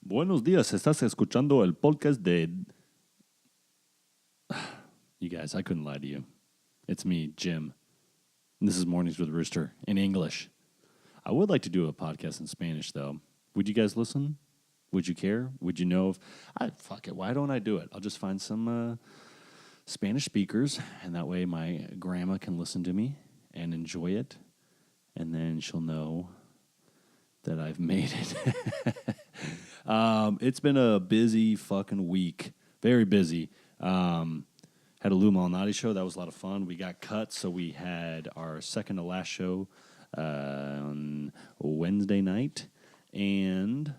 Buenos días, estás escuchando el podcast de... You guys, I couldn't lie to you. It's me, Jim. And this is Mornings with Rooster in English. I would like to do a podcast in Spanish, though. Would you guys listen? Would you care? Would you know if... fuck it, why don't I do it? I'll just find some Spanish speakers, and that way my grandma can listen to me and enjoy it, and then she'll know that I've made it. It's been a busy fucking week. Very busy. Had a Lou Malnati show. That was a lot of fun. We got cut, so we had our second to last show on Wednesday night. And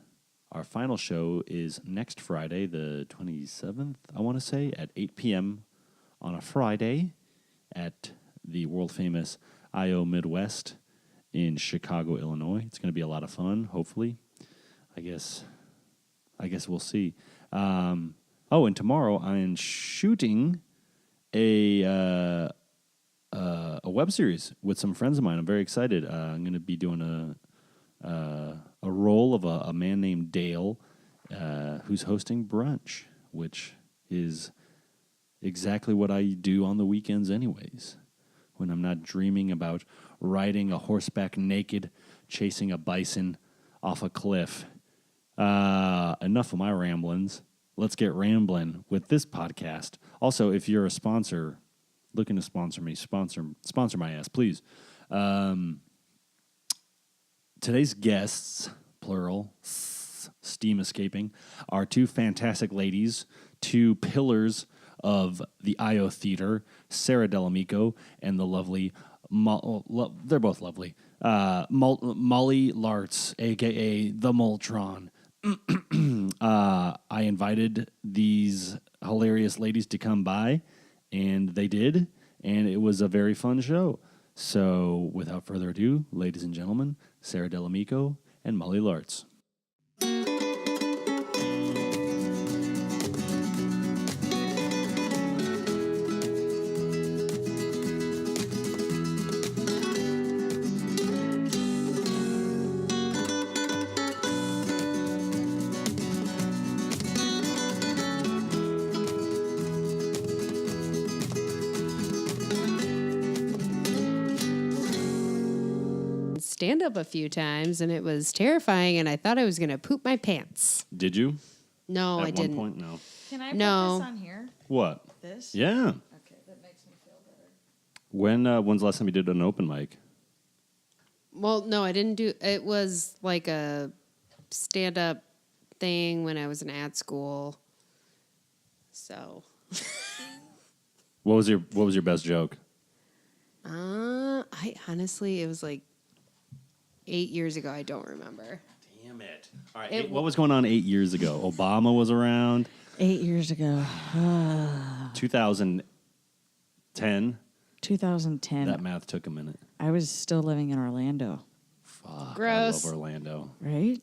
our final show is next Friday, the 27th, I want to say, at 8 p.m. on a Friday at the world-famous I.O. Midwest in Chicago, Illinois. It's going to be a lot of fun, hopefully. I guess we'll see. And tomorrow I'm shooting a web series with some friends of mine. I'm very excited. I'm going to be doing a role of a man named Dale who's hosting brunch, which is exactly what I do on the weekends anyways, when I'm not dreaming about riding a horseback naked, chasing a bison off a cliff. Enough of my ramblings. Let's get rambling with this podcast. Also, if you're a sponsor, looking to sponsor me, sponsor my ass, please. Today's guests, plural, steam escaping, are two fantastic ladies, two pillars of the I.O. Theater, Sarah Dell'Amico and the lovely, they're both lovely, Molly Lartz, a.k.a. the Moltron. I invited these hilarious ladies to come by, and they did, and it was a very fun show. So, without further ado, ladies and gentlemen, Sarah Dell'Amico and Molly Lartz. Stand up a few times, and it was terrifying, and I thought I was going to poop my pants. Did you? No, I didn't. At one point, no. Can I No. put this on here? What? This? Yeah. Okay, that makes me feel better. When's the last time you did an open mic? Well, no, I didn't do. It was like a stand-up thing when I was in ad school. So. What was your best joke? I honestly, it was like 8 years ago. I don't remember. Damn it. All right. What was going on 8 years ago? Obama was around. 8 years ago. 2010. 2010. That math took a minute. I was still living in Orlando. Fuck. Gross. I love Orlando. Right?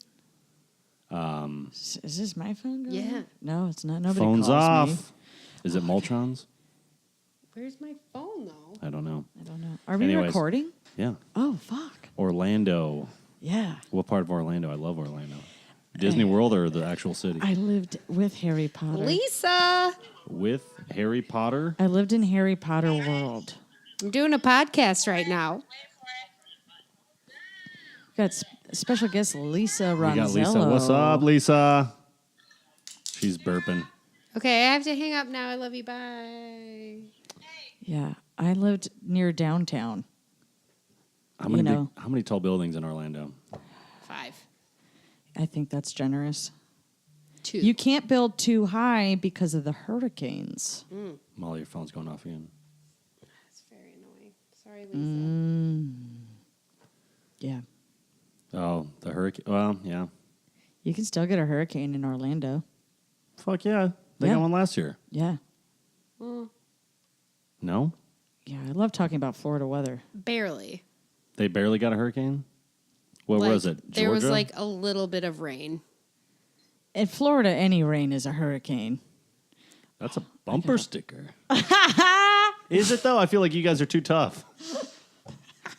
Is this my phone going? Yeah. No, it's not. Nobody Phone's calls off. me. Is it Moltron's? Where's my phone, though? I don't know. I don't know. Are we Anyways. recording? Yeah. Oh, fuck. Orlando. Yeah. What part of Orlando? I love Orlando. Disney World or the actual city? I lived with Harry Potter. Lisa! With Harry Potter? I lived in Harry Potter World. I'm doing a podcast right now. Got special guest Lisa Ronzello. We got Lisa. What's up, Lisa? She's burping. Okay, I have to hang up now. I love you. Bye. Yeah. I lived near downtown. How many tall buildings in Orlando? 5. I think that's generous. 2. You can't build too high because of the hurricanes. Molly, your phone's going off again. That's very annoying. Sorry, Lisa. Yeah. Oh, the hurricane. Well, yeah. You can still get a hurricane in Orlando. Fuck yeah. They Yeah. got one last year. Yeah. No? Yeah, I love talking about Florida weather. Barely. They barely got a hurricane? What was it? Georgia? There was like a little bit of rain. In Florida, any rain is a hurricane. That's a bumper sticker. Is it though? I feel like you guys are too tough.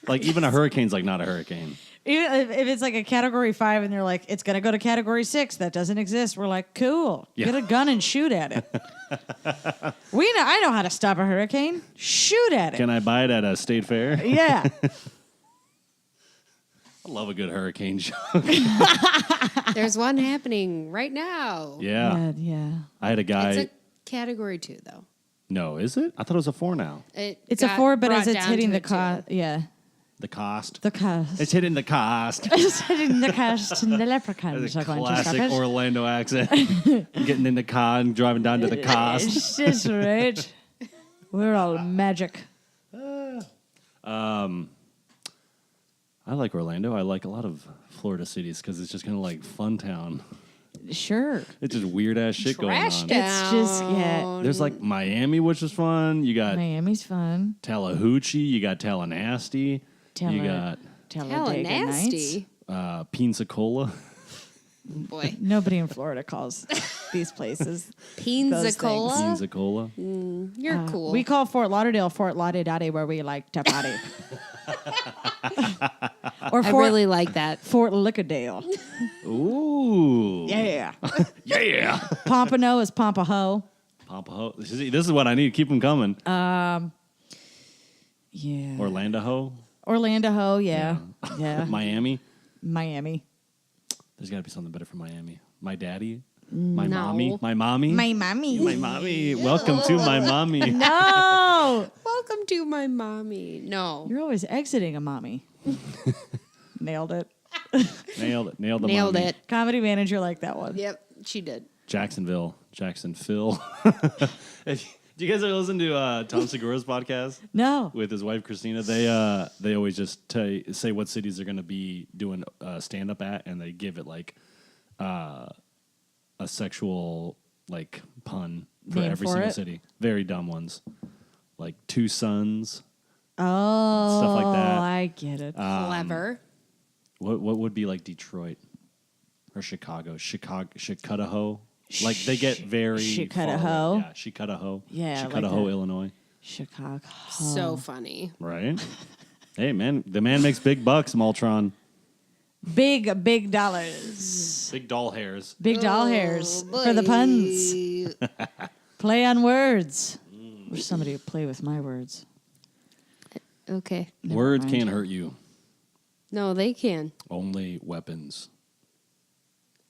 Like even a hurricane's like not a hurricane. Even if it's like a category 5 and they're like, it's going to go to category 6, that doesn't exist. We're like, cool. Yeah. Get a gun and shoot at it. I know how to stop a hurricane. Shoot at it. Can I buy it at a state fair? Yeah. I love a good hurricane joke. There's one happening right now. Yeah. Yeah. I had a guy. It's a category 2, though. No, is it? I thought it was a 4 now. It's a got 4, but brought as it's down hitting to the a 2. cost. Yeah. The cost. The cost. It's hitting the cost. It's hitting the cost and the leprechauns That's a are going to stop classic it. Orlando accent. Getting in the car and driving down to the cost. It's just right. We're all magic. I like Orlando. I like a lot of Florida cities because it's just kind of like fun town. Sure. It's just weird ass shit Trash going on. It's just, yeah. There's like Miami, which is fun. You got Miami's fun. Tallahatchie. You got Tallahassee. You got Talladega Nights. nasty. Pensacola. Boy. Nobody in Florida calls these places. Pensacola? Pensacola. You're cool. We call Fort Lauderdale Fort Lauderdale, where we like to party. Or I Fort, really like that. Fort Lickerdale. Ooh. Yeah. Yeah. Pompano is Pompahoe. Pompahoe. This is what I need. Keep them coming. Yeah. Orlando. Orlando, yeah. Yeah. Miami. Miami. There's got to be something better for Miami. My daddy. My No. mommy. My mommy. My mommy. My mommy. Welcome to my mommy. No. Welcome to my mommy. No. You're always exiting a mommy. Nailed it. Nailed it. Nailed the Nailed mommy. it. Comedy manager like that one. Yep, she did. Jacksonville. Jacksonville. Do you guys ever listen to Tom Segura's podcast No. with his wife Christina? They always just say what cities they're going to be doing stand up at, and they give it like a sexual like pun for Name every for single it? city. Very dumb ones, like Two Sons, Oh. stuff like that. I get it. Clever. What would be like Detroit or Chicago? Chicago. Like they get very Chicago. far away. Yeah, Chicago. Yeah, like Chicago, that. Illinois. Chicago. So funny. Right. Hey man, the man makes big bucks, Maltron. Big dollars. Big doll hairs. Big doll hairs for the puns. Play on words. Wish somebody would play with my words. Okay. Never Words mind. can't hurt you. No, they can. Only weapons.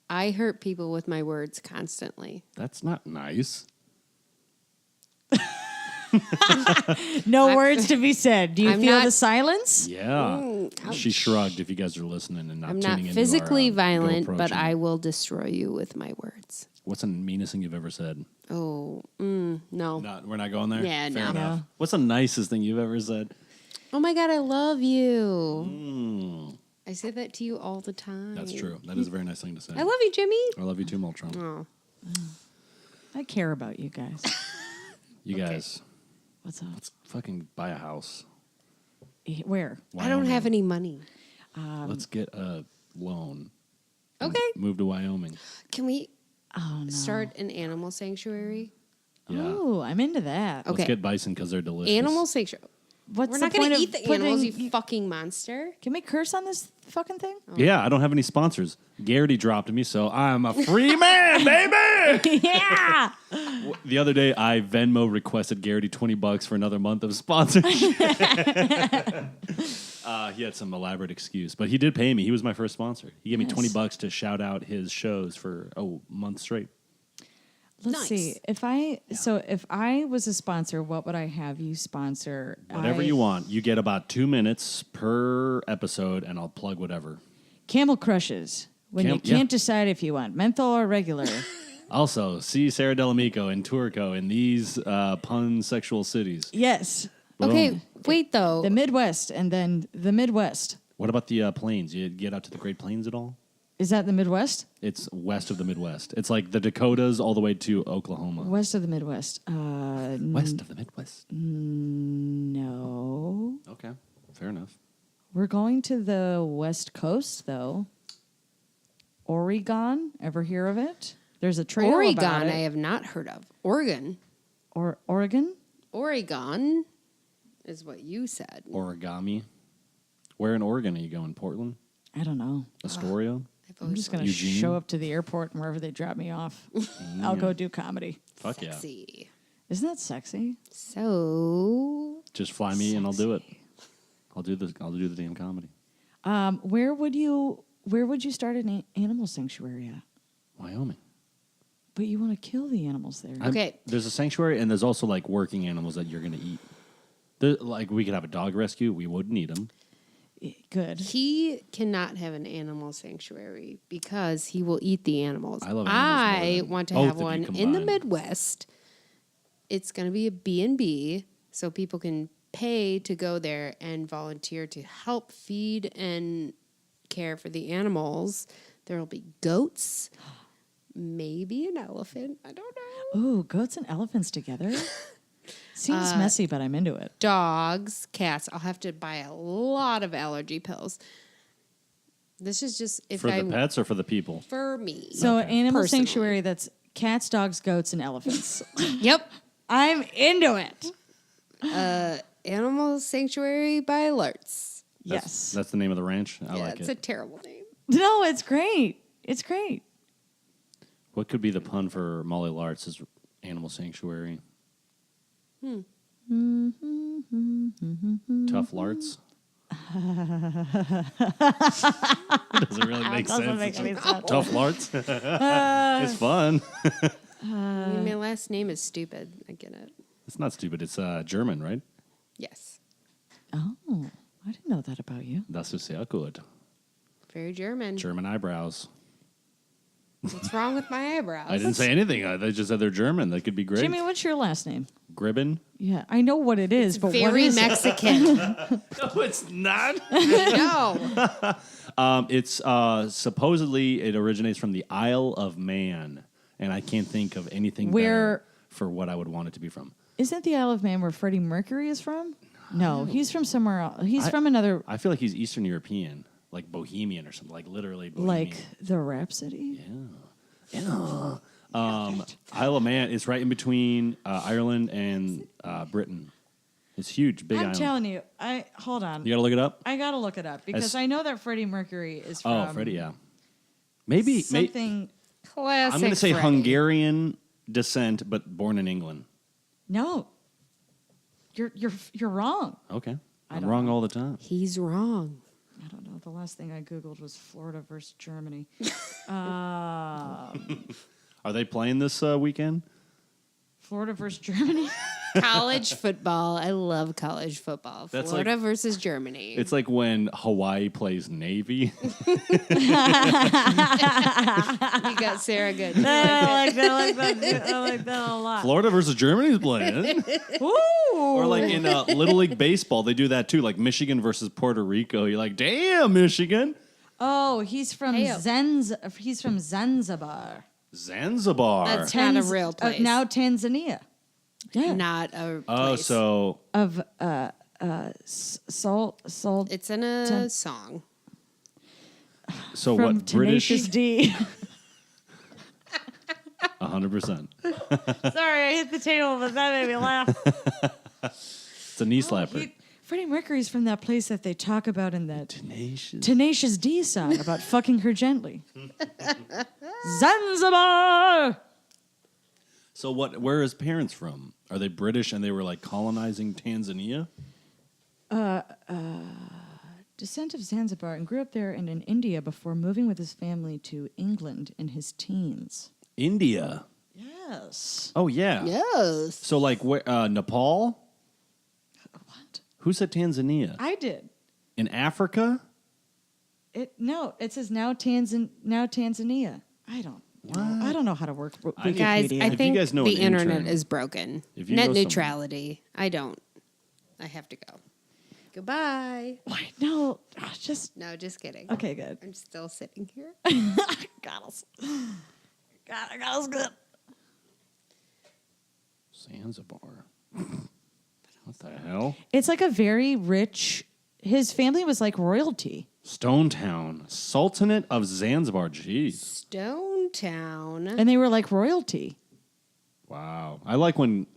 I hurt people with my words constantly. That's not nice. No words to be said. Do you I'm feel not- the silence? Yeah. She shrugged if you guys are listening and not I'm tuning not in. physically violent, GoPro but channel. I will destroy you with my words. What's the meanest thing you've ever said? Oh, no. We're not going there? Yeah, Fair no. enough. No. What's the nicest thing you've ever said? Oh my God, I love you. Mm, I say that to you all the time. that's true. That is a very nice thing to say. I love you, Jimmy. I love you too, Maltron. Oh. I care about you guys. You guys, What's up? let's fucking buy a house. Where? I don't have any money. Let's get a loan. and Okay. Move to Wyoming. Can we Oh, no. start an animal sanctuary? Yeah. Oh, I'm into that. Okay. Let's get bison because they're delicious. Animal sanctuary. What's We're the not going point to of eat the putting- animals, you fucking monster. Can we curse on this fucking thing? Yeah, I don't have any sponsors. Garrity dropped me, so I'm a free man, baby. Yeah. The other day, I Venmo requested Garrity $20 for another month of sponsorship. He had some elaborate excuse, but he did pay me. He was my first sponsor. He gave me Nice. $20 to shout out his shows for a month straight. Let's Nice. see. If I was a sponsor, what would I have you sponsor? Whatever you want. You get about 2 minutes per episode, and I'll plug whatever. Camel crushes. When you Yeah. can't decide if you want menthol or regular. Also, see Sarah Dell'Amico and Turco in these pun sexual cities. Yes. Okay, Boom. wait though. The Midwest and then the Midwest. What about the plains? You get out to the Great Plains at all? Is that the Midwest? It's west of the Midwest. It's like the Dakotas all the way to Oklahoma. West of the Midwest. West of the Midwest. No. Okay, fair enough. We're going to the West Coast, though. Oregon. Ever hear of it? There's a trail about Oregon, it. I have not heard of. Oregon. Or Oregon? Oregon is what you said. Origami. Where in Oregon are you going? Portland? I don't know. Astoria? I'm just going to Eugene? show up to the airport and wherever they drop me off. I'll go do comedy. Fuck Sexy. Isn't that sexy? So yeah. Just fly me and I'll do it. I'll do the damn comedy. Where would you start an animal sanctuary at? Wyoming. But you want to kill the animals there. Okay. There's a sanctuary and there's also like working animals that you're going to eat. Like we could have a dog rescue. We wouldn't eat them. Good. he cannot have an animal sanctuary because he will eat the animals. I love animals more I than want to both have of you one in the combined. Midwest. It's going to be a B&B, so people can pay to go there and volunteer to help feed and care for the animals. There will be goats, maybe an elephant. I don't know. Ooh, goats and elephants together? Seems messy, but I'm into it. Dogs, cats. I'll have to buy a lot of allergy pills. This is just if For I the pets or for the people? for me. So an animal Personally. sanctuary that's cats, dogs, goats, and elephants. Yep. I'm into it. Animal Sanctuary by Lartz. Yes. That's the name of the ranch? I Yeah, like it's it. a terrible name. No, it's great. It's great. What could be the pun for Molly Lartz's animal sanctuary? Tough Lartz? Doesn't really make sense. Doesn't make any sense. Tough Lartz? It's fun. I mean, my last name is stupid. I get it. It's not stupid. It's German, right? Yes. Oh, I didn't know that about you. Das ist sehr gut. Very German. German eyebrows. What's wrong with my eyebrows? I didn't say anything. They just said they're German. They could be great. Jimmy, what's your last name? Gribben? Yeah, I know what it is, but what Very is it? Mexican. No, it's not. No. It's supposedly it originates from the Isle of Man, and I can't think of anything Where- better for what I would want it to be from. Isn't the Isle of Man where Freddie Mercury is from? No, he's from somewhere else. He's from another, I feel like he's Eastern European, like Bohemian or something, like literally Bohemian. like the Rhapsody. Isle of Man is right in between Ireland and Britain. It's huge, big I'm island. telling you, hold on. You gotta look it up. I gotta look it up because As- I know that Freddie Mercury is from Oh, Freddie, yeah. Maybe something. Classic. I'm going to say Freddie. Hungarian descent, but born in England. No, you're wrong. Okay, I I'm don't wrong know. all the time. He's wrong. I don't know. The last thing I googled was Florida versus Germany. Are they playing this weekend? Florida versus Germany. College football. I love college football. That's Florida versus Germany. It's like when Hawaii plays Navy. You got Sarah good. I like that a lot. Florida versus Germany is playing. Ooh. Or like in Little League Baseball, they do that too. Like Michigan versus Puerto Rico. You're like, damn, Michigan. Oh, he's from Heyo. He's from Zanzibar. Zanzibar. That's not a real place. Now Tanzania. Yeah. Not a oh, place. so Of salt. It's in a song. so From what? British? Tenacious D. 100%. Sorry, I hit the table, but that made me laugh. It's a knee slapper. Freddie Mercury's from that place that they talk about in that Tenacious. Tenacious D song about fucking her gently. Zanzibar. So what? Where are his parents from? Are they British and they were like colonizing Tanzania? Descent of Zanzibar and grew up there and in India before moving with his family to England in his teens. India. Yes. Oh yeah. Yes. So like where? Nepal. What? Who said Tanzania? I did. In Africa? It says now Tanzania. I don't know. I don't know how to work Wikipedia. Guys, I If you think guys know the an internet intern- is broken. If you Net know someone- neutrality. I don't. I have to go. Goodbye. Wait, no, just No, just kidding. okay. Good. I'm still sitting here. Got us. Got us good. Zanzibar. What the hell? It's like a very rich. His family was like royalty. Stone Town, Sultanate of Zanzibar. Jeez. Stone Town. And they were like royalty. Wow. I like when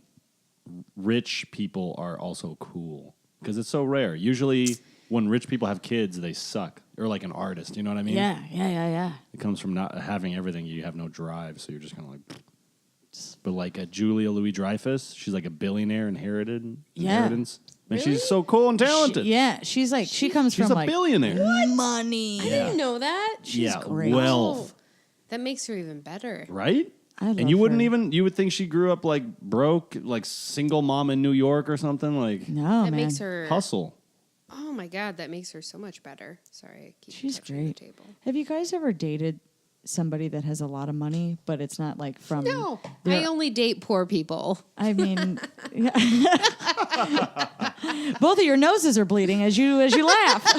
rich people are also cool because it's so rare. Usually when rich people have kids, they suck. Or like an artist, you know what I mean? Yeah. It comes from not having everything. You have no drive, so you're just kind of like. But like a Julia Louis-Dreyfus, she's like a billionaire inheritance. And Really? she's so cool and talented. She's like she comes She's from a like billionaire. money. I didn't know that. She's great. Wealth, That makes her even better. right? I love And you wouldn't her. even, you would think she grew up like broke, like single mom in New York or something, like No, That man. makes her. hustle. Oh my God, that makes her so much better. Sorry, I keep She's touching great. the table. Have you guys ever dated somebody that has a lot of money, but it's not like from? No, their- I only date poor people. I mean, both of your noses are bleeding as you laugh.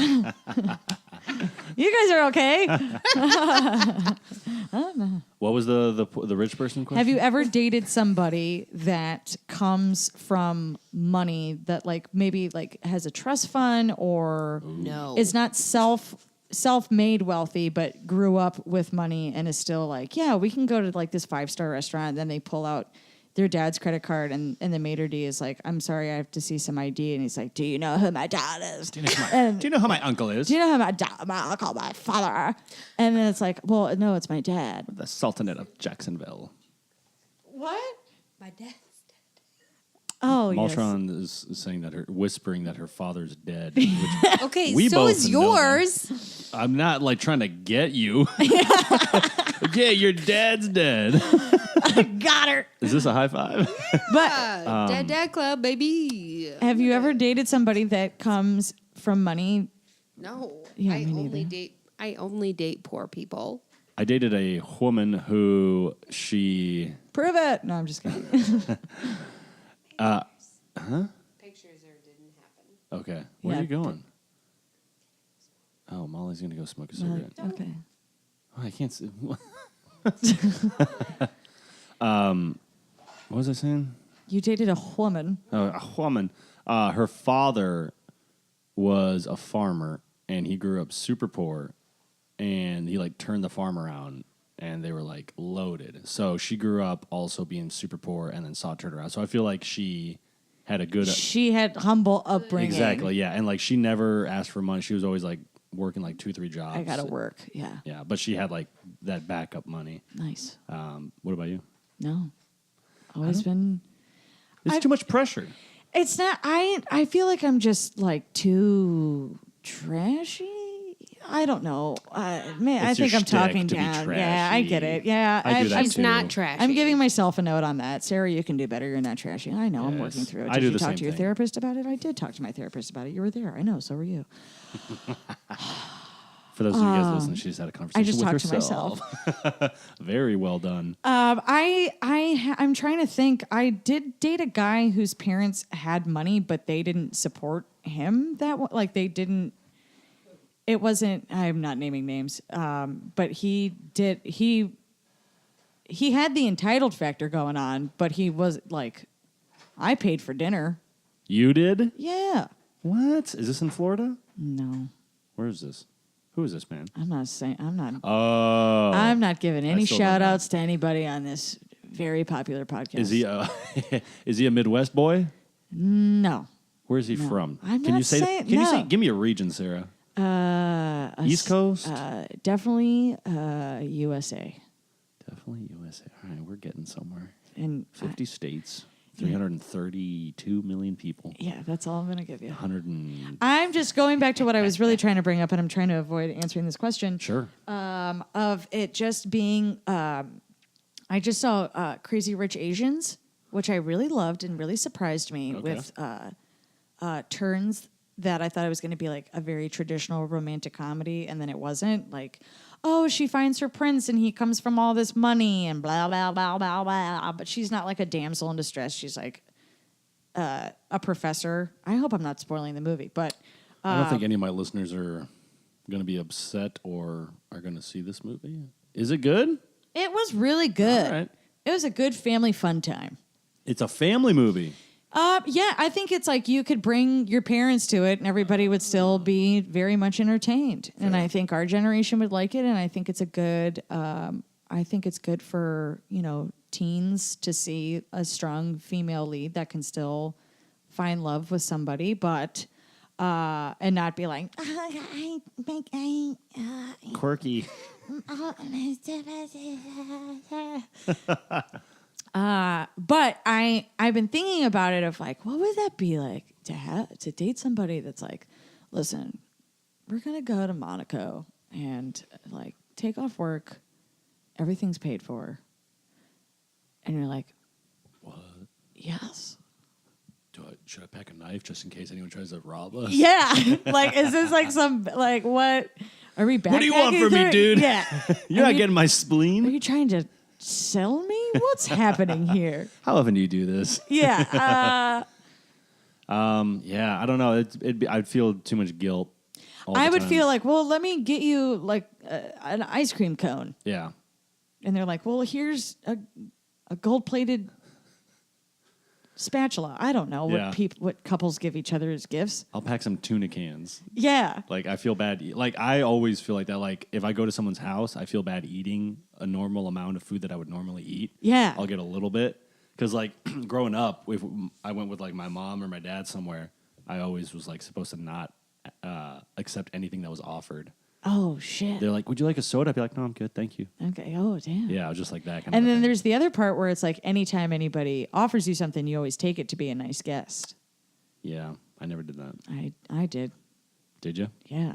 You guys are okay. What was the rich person question? Have you ever dated somebody that comes from money that like maybe like has a trust fund or No. is not self-made wealthy but grew up with money and is still like, yeah, we can go to like this 5-star restaurant, and then they pull out their dad's credit card and the maitre d' is like, I'm sorry, I have to see some ID, and he's like, do you know who my dad is? Do you know how my uncle is? Do you know who my dad, my uncle, my father? And then it's like, well, no, it's my dad. The Sultanate of Jacksonville. What? My dad. Oh, yes. Maltron is saying whispering that her father's dead. Which Okay, We so both is know that. yours. I'm not like trying to get you. Yeah, your dad's dead. Got her. Is this a high five? But Dad Club, baby. have you ever dated somebody that comes from money? No, Yeah, I me only neither. date. I only date poor people. I dated a woman who she. Prove it. No, I'm just kidding. Pictures or didn't happen. Okay, where Yeah, are you going? Oh, Molly's gonna go smoke a cigarette. Okay. Oh, I can't see. What was I saying? You dated a woman. A woman. Her father was a farmer, and he grew up super poor, and he like turned the farm around, and they were like loaded. So she grew up also being super poor, and then saw it turn around. So I feel like she had a good. She had humble upbringing. Exactly, yeah, and like she never asked for money. She was always like working like 2-3 jobs. I gotta work. Yeah. Yeah, but she had like that backup money. Nice. What about you? No. Always been. It's too much pressure. It's not. I feel like I'm just like too trashy. I don't know. Man, I It's your think I'm shtick talking to be down. Yeah, I get trashy. it. Yeah, I do that She's too. not trashy. I'm giving myself a note on that. Sarah, you can do better. You're not trashy. I know. I'm working Yes. through it. I Did do you the talk same to your thing. therapist about it? I did talk to my therapist about it. You were there. I know. So were you. For those of you guys listening, she just had a conversation just with talked to herself. Very well done. I'm trying to think. I did date a guy whose parents had money, but they didn't support him like they didn't. It wasn't. I'm not naming names. But he did. He had the entitled factor going on, but he was like, I paid for dinner. You did? Yeah. What? Is this in Florida? No, Where is this? Who is this man? I'm not saying. I'm not. Oh. I'm not giving any still don't shout know. outs to anybody on this very popular podcast. Is he is he a Midwest boy? No. Where's he from? I'm Can not you say saying- Can you no. say give me a region, Sarah? East Coast? Definitely USA. Definitely USA. All right, we're getting somewhere. And 50 states, 332 million people. yeah, that's all I'm going to give you. 100 and I'm just going back to what I was really trying to bring up, and I'm trying to avoid answering this question. sure. Of it just being, I just saw Crazy Rich Asians, which I really loved and really surprised me with turns that I thought it was going to be like a very traditional romantic comedy, and then it wasn't. Like, oh, she finds her prince and he comes from all this money and blah, blah, blah, blah, blah. But she's not like a damsel in distress. She's like a professor. I hope I'm not spoiling the movie, but I don't think any of my listeners are going to be upset or are going to see this movie. Is it good? it was really good. All right. It was a good family fun time. It's a family movie. Yeah, I think it's like you could bring your parents to it and everybody would still be very much entertained. Fair. And I think our generation would like it, and I think it's a good I think it's good for, teens to see a strong female lead that can still find love with somebody. But and not be like, Quirky. But I've been thinking about it of like, what would that be like to date somebody that's like, listen, we're gonna go to Monaco and like take off work, everything's paid for, and you're like, What? yes. Should I pack a knife just in case anyone tries to rob us? Yeah. Like, is this like some, like, what? Are we backpacking? What do you want from me, through it? dude? Yeah. You're not you- getting my Are spleen? you trying to sell me? What's happening here? How often do you do this? Yeah. Yeah, I don't know. I'd feel too much guilt. all I the would time. feel like, well, let me get you like an ice cream cone. Yeah. And they're like, well, here's a gold-plated spatula. I don't know Yeah. what couples give each other as gifts. I'll pack some tuna cans. Yeah. Like, I feel bad. Like, I always feel like that. Like, if I go to someone's house, I feel bad eating a normal amount of food that I would normally eat. Yeah. I'll get a little bit. Because, like, growing up, if I went with, like, my mom or my dad somewhere, I always was, like, supposed to not accept anything that was offered. Oh, shit. They're like, would you like a soda? I'd be like, no, I'm good. Thank you. Okay. Oh, damn. Yeah, I was just like that kind And of then thing. there's the other part where it's like anytime anybody offers you something, you always take it to be a nice guest. Yeah, I never did that. I did. Did you? Yeah.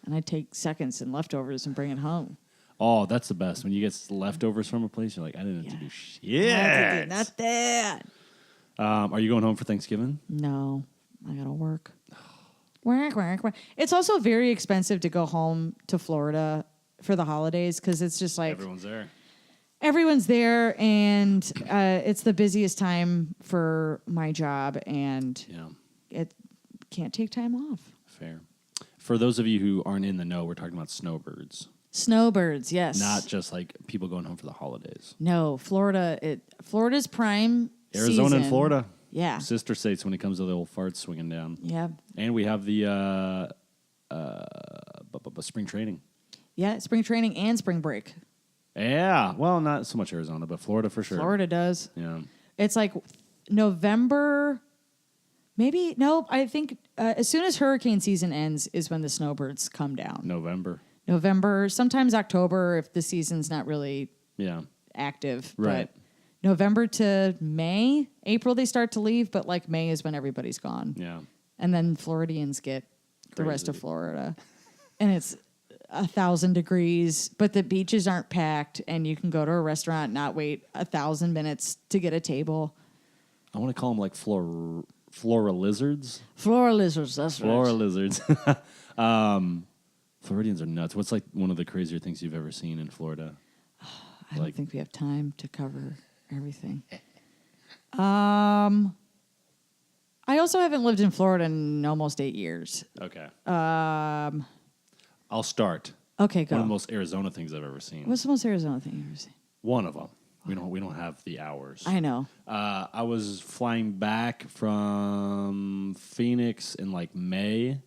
And I'd take seconds and leftovers and bring it home. Oh, that's the best. When you get leftovers from a place, you're like, I didn't have to do shit. Not that. Are you going home for Thanksgiving? No, I gotta work. Work. It's also very expensive to go home to Florida for the holidays because it's just like Everyone's there. and it's the busiest time for my job, and Yeah, it can't take time off. fair. For those of you who aren't in the know, we're talking about snowbirds, Snowbirds, yes. not just like people going home for the holidays. No, Florida. Florida's prime Arizona season. and Florida, Yeah. sister states when it comes to the old farts swinging down. Yeah. And we have the spring training. Yeah, spring training and spring break. Yeah, well, not so much Arizona, but Florida for sure. Florida does. Yeah. It's like November. Maybe, no, I think as soon as hurricane season ends is when the snowbirds come down. November, sometimes October if the season's not really Yeah. active. Right. But November to May, April they start to leave, but like May is when everybody's gone. Yeah. And then Floridians get the rest of Crazy. Florida. And it's 1,000 degrees, but the beaches aren't packed and you can go to a restaurant, not wait 1,000 minutes to get a table. I want to call them like flora lizards. Flora lizards, that's Flora right. lizards. Floridians are nuts. What's like one of the crazier things you've ever seen in Florida? I don't think we have time to cover everything. I also haven't lived in Florida in almost 8 years. Okay. I'll start. Okay, go. One of the most Arizona things I've ever seen. What's the most Arizona thing you've ever seen? One of them. We don't have the hours. I know. I was flying back from Phoenix in like May,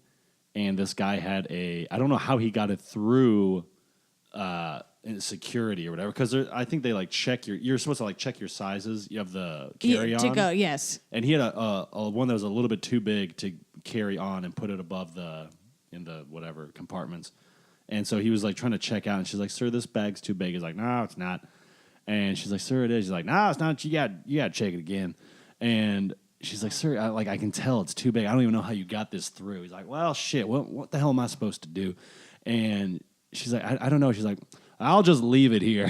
and this guy had I don't know how he got it through in security or whatever, because I think they like check you're supposed to like check your sizes. You have the carry-on. To go, yes. And he had a one that was a little bit too big to carry on and put it above in the whatever compartments. And so he was like trying to check out, and she's like, "Sir, this bag's too big." He's like, "No, it's not." And she's like, "Sir, it is." She's like, "No, it's not. You got to check it again." And she's like, "Sir, I can tell it's too big. I don't even know how you got this through." He's like, "Well, shit. What the hell am I supposed to do?" And she's like, I don't know. She's like, "I'll just leave it here."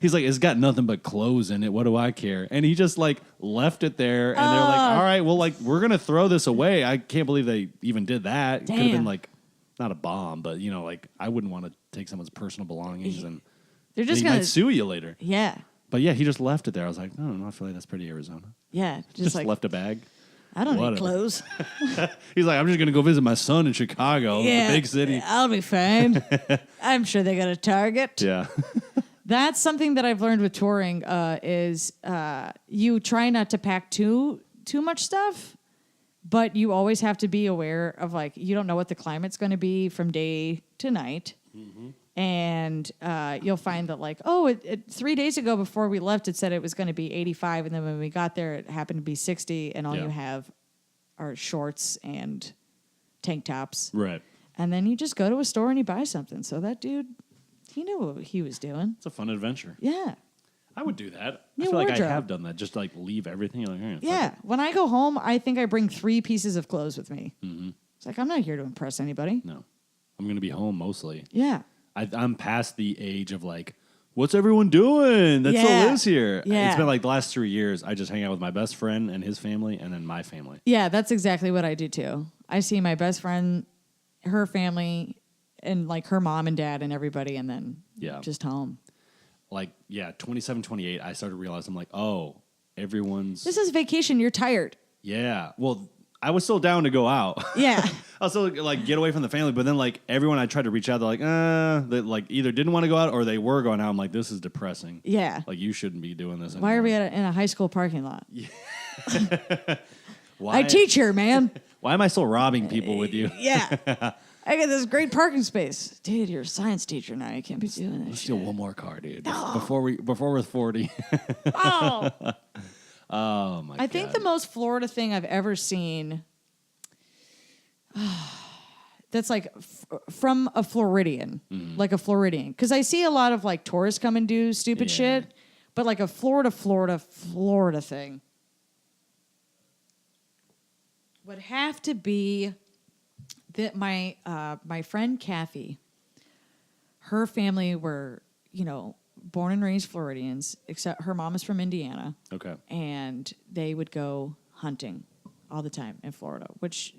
He's like, "It's got nothing but clothes in it. What do I care?" And he just like left it there. And they're like, "All right, well, like we're gonna throw this away." I can't believe they even did that. It could have been Damn. like not a bomb, but like I wouldn't want to take someone's personal belongings and They're just he going might sue you later. Yeah. But yeah, he just left it there. I was like, I don't know. I feel like that's pretty Arizona. Yeah. Just like, left a bag. I don't need whatever. clothes. He's like, I'm just gonna go visit my son in Chicago, the big city. I'll be fine. I'm sure they got a Target. Yeah. That's something that I've learned with touring is you try not to pack too much stuff, but you always have to be aware of like you don't know what the climate's going to be from day to night. Mm-hmm. And you'll find that like, 3 days ago before we left, it said it was going to be 85. And then when we got there, it happened to be 60. And all Yeah. you have are shorts and tank tops. Right. And then you just go to a store and you buy something. So that dude, he knew what he was doing. It's a fun adventure. Yeah. I would do that. New I feel like wardrobe. I have done that. Just like leave everything. You're like, all right, fuck Yeah. it. When I go home, I think I bring 3 pieces of clothes with me. Mm-hmm. It's like, I'm not here to impress anybody. No. I'm going to be home mostly. Yeah. I'm past the age of like, what's everyone doing that still Yeah. lives here? Yeah. It's been like the last 3 years. I just hang out with my best friend and his family and then my family. Yeah, that's exactly what I do too. I see my best friend, her family, and like her mom and dad and everybody, and then just home. Like, 27, 28, I started realizing, I'm like, oh, everyone's... This is vacation. You're tired. Yeah. Well, I was still down to go out. Yeah. I was still like get away from the family, but then like everyone I tried to reach out, they're like, they like either didn't want to go out or they were going out. I'm like, this is depressing. Yeah. Like you shouldn't be doing this anymore. Why are we in a high school parking lot? Why, I teach here, man. Why am I still robbing people with you? Yeah. I got this great parking space. Dude, you're a science teacher now. You can't be doing this Let's shit. steal one more car, dude. Before we're 40. Oh. Oh my god. I think the most Florida thing I've ever seen that's like from a Floridian, like a Floridian. Because I see a lot of like tourists come and do stupid shit, but like a Florida thing would have to be that my friend Kathy, her family were, born and raised Floridians, except her mom is from Indiana. Okay. And they would go hunting all the time in Florida, which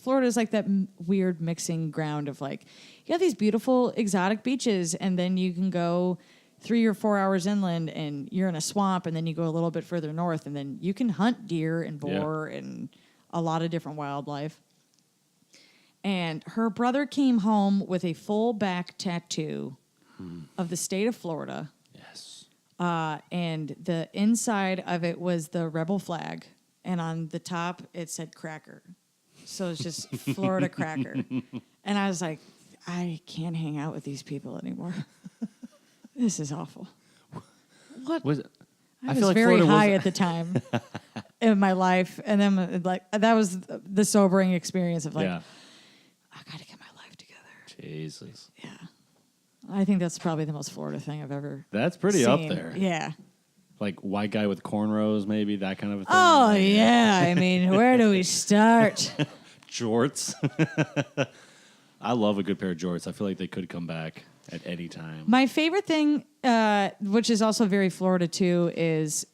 Florida is like that weird mixing ground of like, you have these beautiful exotic beaches and then you can go 3 or 4 hours inland and you're in a swamp and then you go a little bit further north and then you can hunt deer and boar and a lot of different wildlife. And her brother came home with a full back tattoo of the state of Florida. Yes. And the inside of it was the rebel flag. And on the top, it said cracker. So it's just Florida cracker. And I was like, I can't hang out with these people anymore. This is awful. What? Was it? I was very high at the time in my life. And then like that was the sobering experience of like, I got to get my life together. Jesus. Yeah. I think that's probably the most Florida thing I've ever That's pretty seen. up there. Yeah. Like white guy with cornrows, maybe that kind of a thing. Oh, yeah. I mean, where do we start? Jorts. I love a good pair of jorts. I feel like they could come back at any time. My favorite thing, which is also very Florida too, is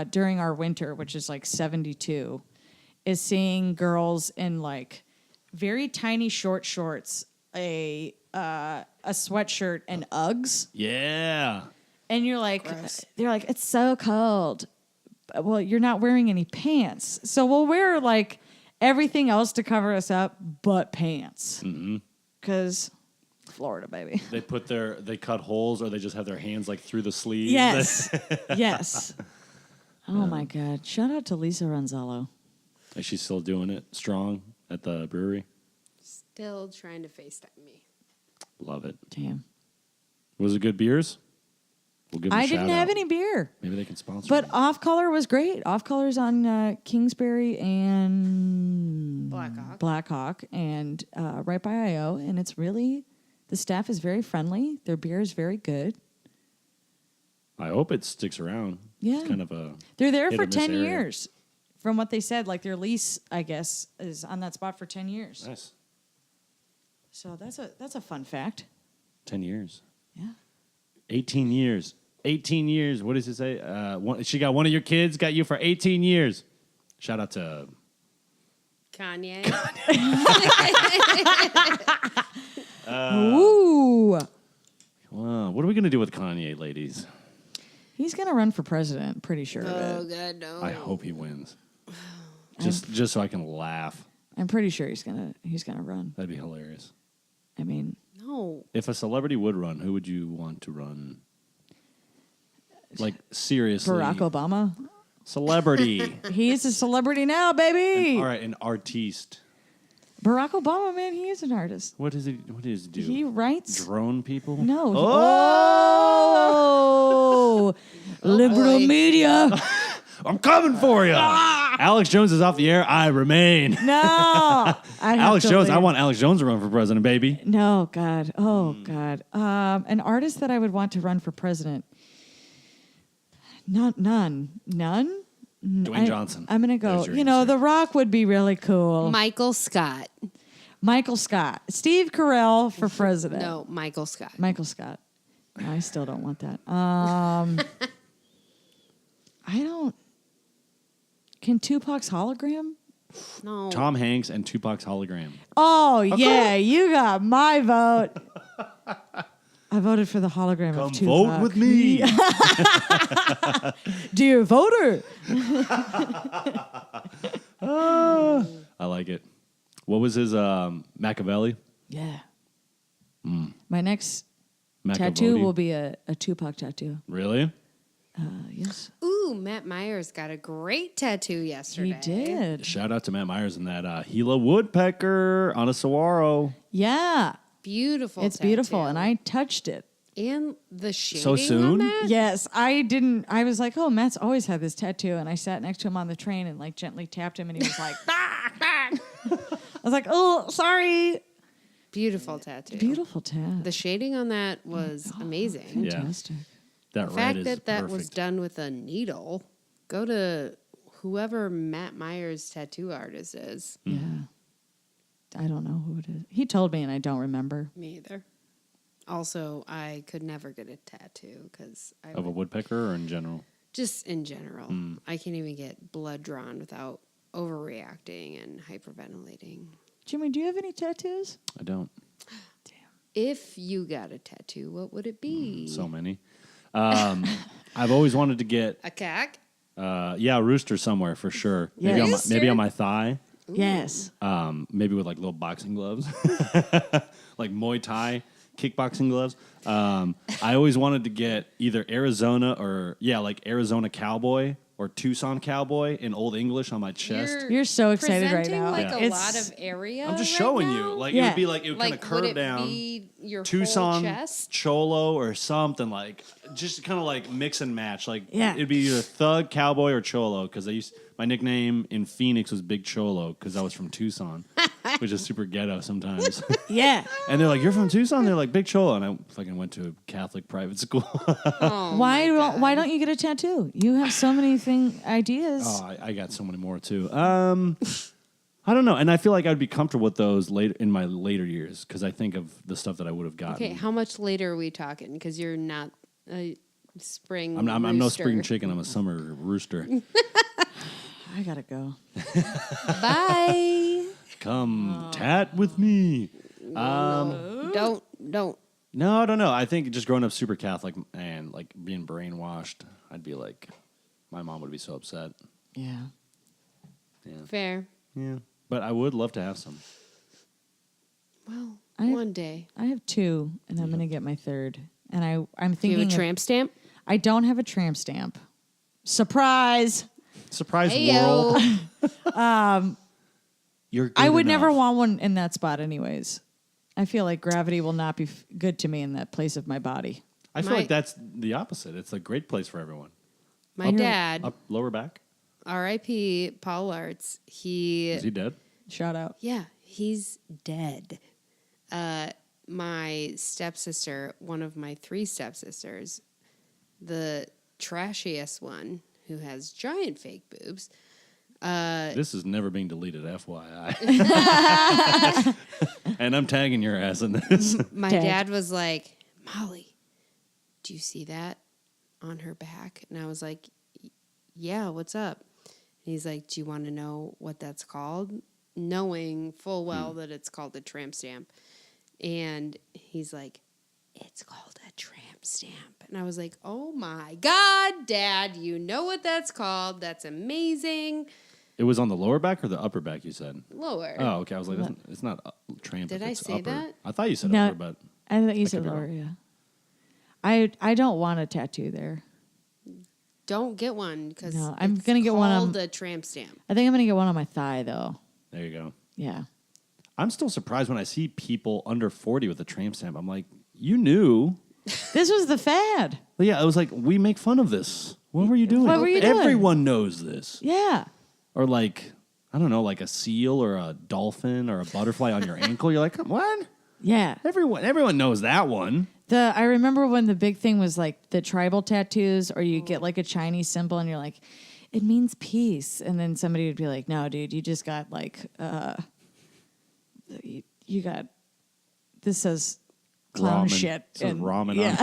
during our winter, which is like 72, is seeing girls in like very tiny short shorts, a sweatshirt, and Uggs. Yeah. And you're like, Gross. they're like, it's so cold. Well, you're not wearing any pants. So we'll wear like everything else to cover us up but pants. Because Florida, baby. They cut holes or they just have their hands like through the sleeves. Yes. Yes. Oh my God. Shout out to Lisa Ronzalo. Is she still doing it strong at the brewery? Still trying to FaceTime me. Love it. Damn. Was it good beers? We'll give them a I didn't shout have out. any beer. Maybe they can sponsor But me. Off Color was great. Off Color's on Kingsbury and Black Hawk and right by IO. And it's really, the staff is very friendly. Their beer is very good. I hope it sticks around. Yeah. It's kind of a They're there hit for or miss 10 area. years. From what they said, like their lease, I guess, is on that spot for 10 years. nice. So that's a fun fact. 10 years. Yeah. 18 years. 18 years. What does it say? She got one of your kids, got you for 18 years. Shout out to Kanye. Ooh. Wow, what are we going to do with Kanye, ladies? He's going to run for president, pretty sure Oh, of it. God, no. I hope he wins. Just so I can laugh. I'm pretty sure he's gonna run. That'd be hilarious. I mean, No. If a celebrity would run, who would you want to run? Like, seriously. Barack Obama. Celebrity. He's a celebrity now, baby. All right, an artiste. Barack Obama, man, he is an artist. What does he do? He writes. Drone people? No. Oh! Oh, liberal boy. media. I'm coming for you. Alex Jones is off the air. I remain. No. Alex Jones. I want Alex Jones to run for president, baby. No, God. Oh, God. An artist that I would want to run for president. None. Dwayne Johnson. I'm going to go. There's your answer. The Rock would be really cool. Michael Scott. Michael Scott. Steve Carell for president. No, Michael Scott. Michael Scott. I still don't want that. I don't. Can Tupac's hologram? No. Tom Hanks and Tupac's hologram. Oh, yeah. You got my vote. I voted for the hologram Come of Tupac. vote with me. Dear voter. I like it. What was his Machiavelli? Yeah. My next tattoo Machiavelli. will be a Tupac tattoo. Really? Yes. Ooh, Matt Myers got a great tattoo yesterday. He did. Shout out to Matt Myers and that Gila woodpecker on a saguaro. Yeah. Beautiful. It's tattoo. beautiful. And I touched it. And the shading So soon? on that? Yes. I didn't. I was like, oh, Matt's always had this tattoo. And I sat next to him on the train and like gently tapped him. And he was like, I was like, oh, sorry. Beautiful tattoo. Beautiful tat. The shading on that was amazing. Yeah. Fantastic. That The red fact is that that perfect. was done with a needle. Go to whoever Matt Myers' tattoo artist is. Yeah. I don't know who it is. He told me and I don't remember. Me either. Also, I could never get a tattoo because I Of a would, woodpecker or in general? just in general, I can't even get blood drawn without overreacting and hyperventilating. Jimmy, do you have any tattoos? I don't. If you got a tattoo, what would it be? So many. I've always wanted to get, A cack? a rooster somewhere for sure. Yeah. Maybe, Rooster? maybe on my thigh. Yes. Maybe with like little boxing gloves, like Muay Thai kickboxing gloves. I always wanted to get either Arizona or like Arizona cowboy or Tucson cowboy in Old English on my chest. You're so excited right presenting now. like Yeah. a It's- lot of area. I'm just right showing now? you. Like Yeah. it would be like it would kind of Like, curve would it down. be your Tucson whole chest? Cholo or something like just kind of like mix and match. Like Yeah. it'd be either thug, cowboy, or cholo because my nickname in Phoenix was Big Cholo because I was from Tucson, which is super ghetto sometimes. Yeah. And they're like, "You're from Tucson?" They're like, "Big Cholo," and I fucking went to a Catholic private school. Oh, Why don't you get a tattoo? You have so many ideas. Oh, I got so many more too. I don't know, and I feel like I'd be comfortable with those later in my later years because I think of the stuff that I would have gotten. Okay, how much later are we talking? Because you're not a spring. I'm no rooster. spring chicken. I'm a summer rooster. I gotta go. Bye. Come tat with me. Don't. No, I don't know. I think just growing up super Catholic and like being brainwashed, I'd be like, my mom would be so upset. Yeah. Fair. Yeah, but I would love to have some. Well, I- one day. I have 2, and I'm gonna get my 3rd. And I'm Do you thinking have a of- tramp stamp? I don't have a tramp stamp. Surprise! Surprise Heyo. world. You're good I would never enough. want one in that spot, anyways. I feel like gravity will not be good to me in that place of my body. I feel My- like that's the opposite. It's a great place for everyone. My dad, Up, lower back. R.I.P. Paul Lartz. Is he dead? Shout out. Yeah, he's dead. My stepsister, one of my 3 stepsisters, the trashiest one, who has giant fake boobs. This is never being deleted, FYI. And I'm tagging your ass in this. My Dead. dad was like, Molly, do you see that on her back? And I was like, yeah, what's up? And he's like, do you want to know what that's called? Knowing full well that it's called a tramp stamp. And he's like, it's called a tramp stamp. And I was like, oh my God, Dad, you know what that's called. That's amazing. It was on the lower back or the upper back, you said? Lower. Oh, okay. I was like, it's not tramp. Did if I it's say upper. that? I thought you said No. upper, but I thought you said could be lower, wrong. yeah. I don't want a tattoo there. Don't get one because No, I'm gonna get one on- called a tramp stamp. I think I'm going to get one on my thigh, though. there you go. Yeah. I'm still surprised when I see people under 40 with a tramp stamp. I'm like, you knew. This was the fad. But yeah, I was like, we make fun of this. What were you doing? What were you doing? Everyone knows this. Yeah. Or like, I don't know, like a seal or a dolphin or a butterfly on your ankle. You're like, come on. Yeah. Everyone knows that one. I remember when the big thing was like the tribal tattoos, or you get like a Chinese symbol and you're like, it means peace. And then somebody would be like, no, dude, you just got like, this says clown ramen. shit. It says and, ramen yeah.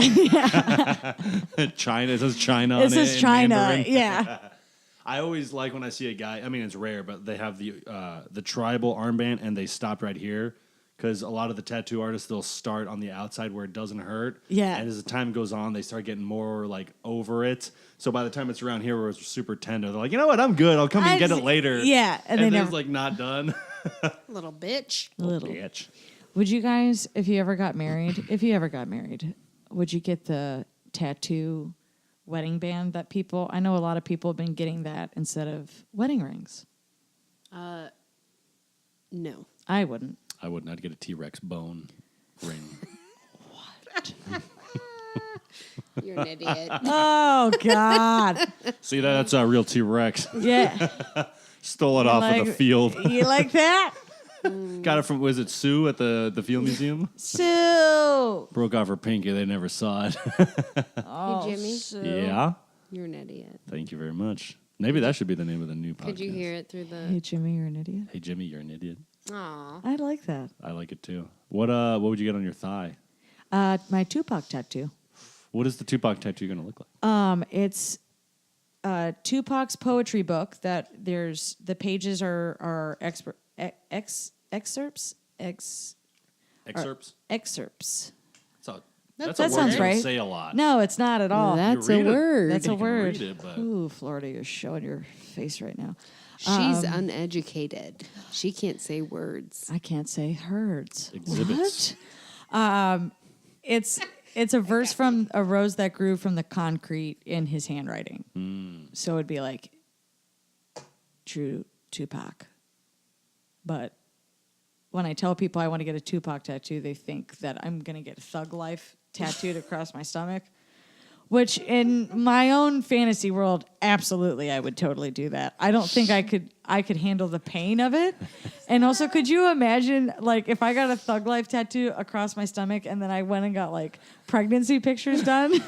on it. China. It says China on it. It says in China. Mandarin. Yeah. I always like when I see a guy, I mean, it's rare, but they have the tribal armband and they stop right here. Because a lot of the tattoo artists, they'll start on the outside where it doesn't hurt. Yeah. And as the time goes on, they start getting more like over it. So by the time it's around here where it's super tender, they're like, you know what, I'm good. I'll come and get it later. Yeah. And then it's like not done. Little bitch. Little bitch. Would you guys, if you ever got married, would you get the tattoo wedding band that people, I know a lot of people have been getting that instead of wedding rings. No. I wouldn't. I would not get a T-Rex bone ring. What? You're an idiot. Oh, God. See, that's a real T-Rex. Yeah. Stole it off of the field. You like that? Got it from, was it Sue at the Field Museum? Sue. Broke off her pinky. They never saw it. Oh, Hey, Jimmy. Sue. Yeah. You're an idiot. Thank you very much. Maybe that should be the name of the new podcast. Could you hear it through Hey, the... Jimmy, you're an idiot. Hey, Jimmy, you're an idiot. Aw. I like that. I like it too. What would you get on your thigh? My Tupac tattoo. What is the Tupac tattoo going to look like? It's Tupac's poetry book that there's the pages are excerpts. Excerpts? That That word sounds you don't right. say a lot. No, it's not at all. That's You a read it. word. That's a You can word. read it, but- Ooh, Florida, you're showing your face right now. She's uneducated. She can't say words. I can't say herds. Exhibits. What? It's a verse from a rose that grew from the concrete in his handwriting. So it'd be like true Tupac. But when I tell people I want to get a Tupac tattoo, they think that I'm going to get Thug Life tattooed across my stomach. Which in my own fantasy world, absolutely, I would totally do that. I don't think I could handle the pain of it. And also, could you imagine, like, if I got a Thug Life tattoo across my stomach and then I went and got, like, pregnancy pictures done?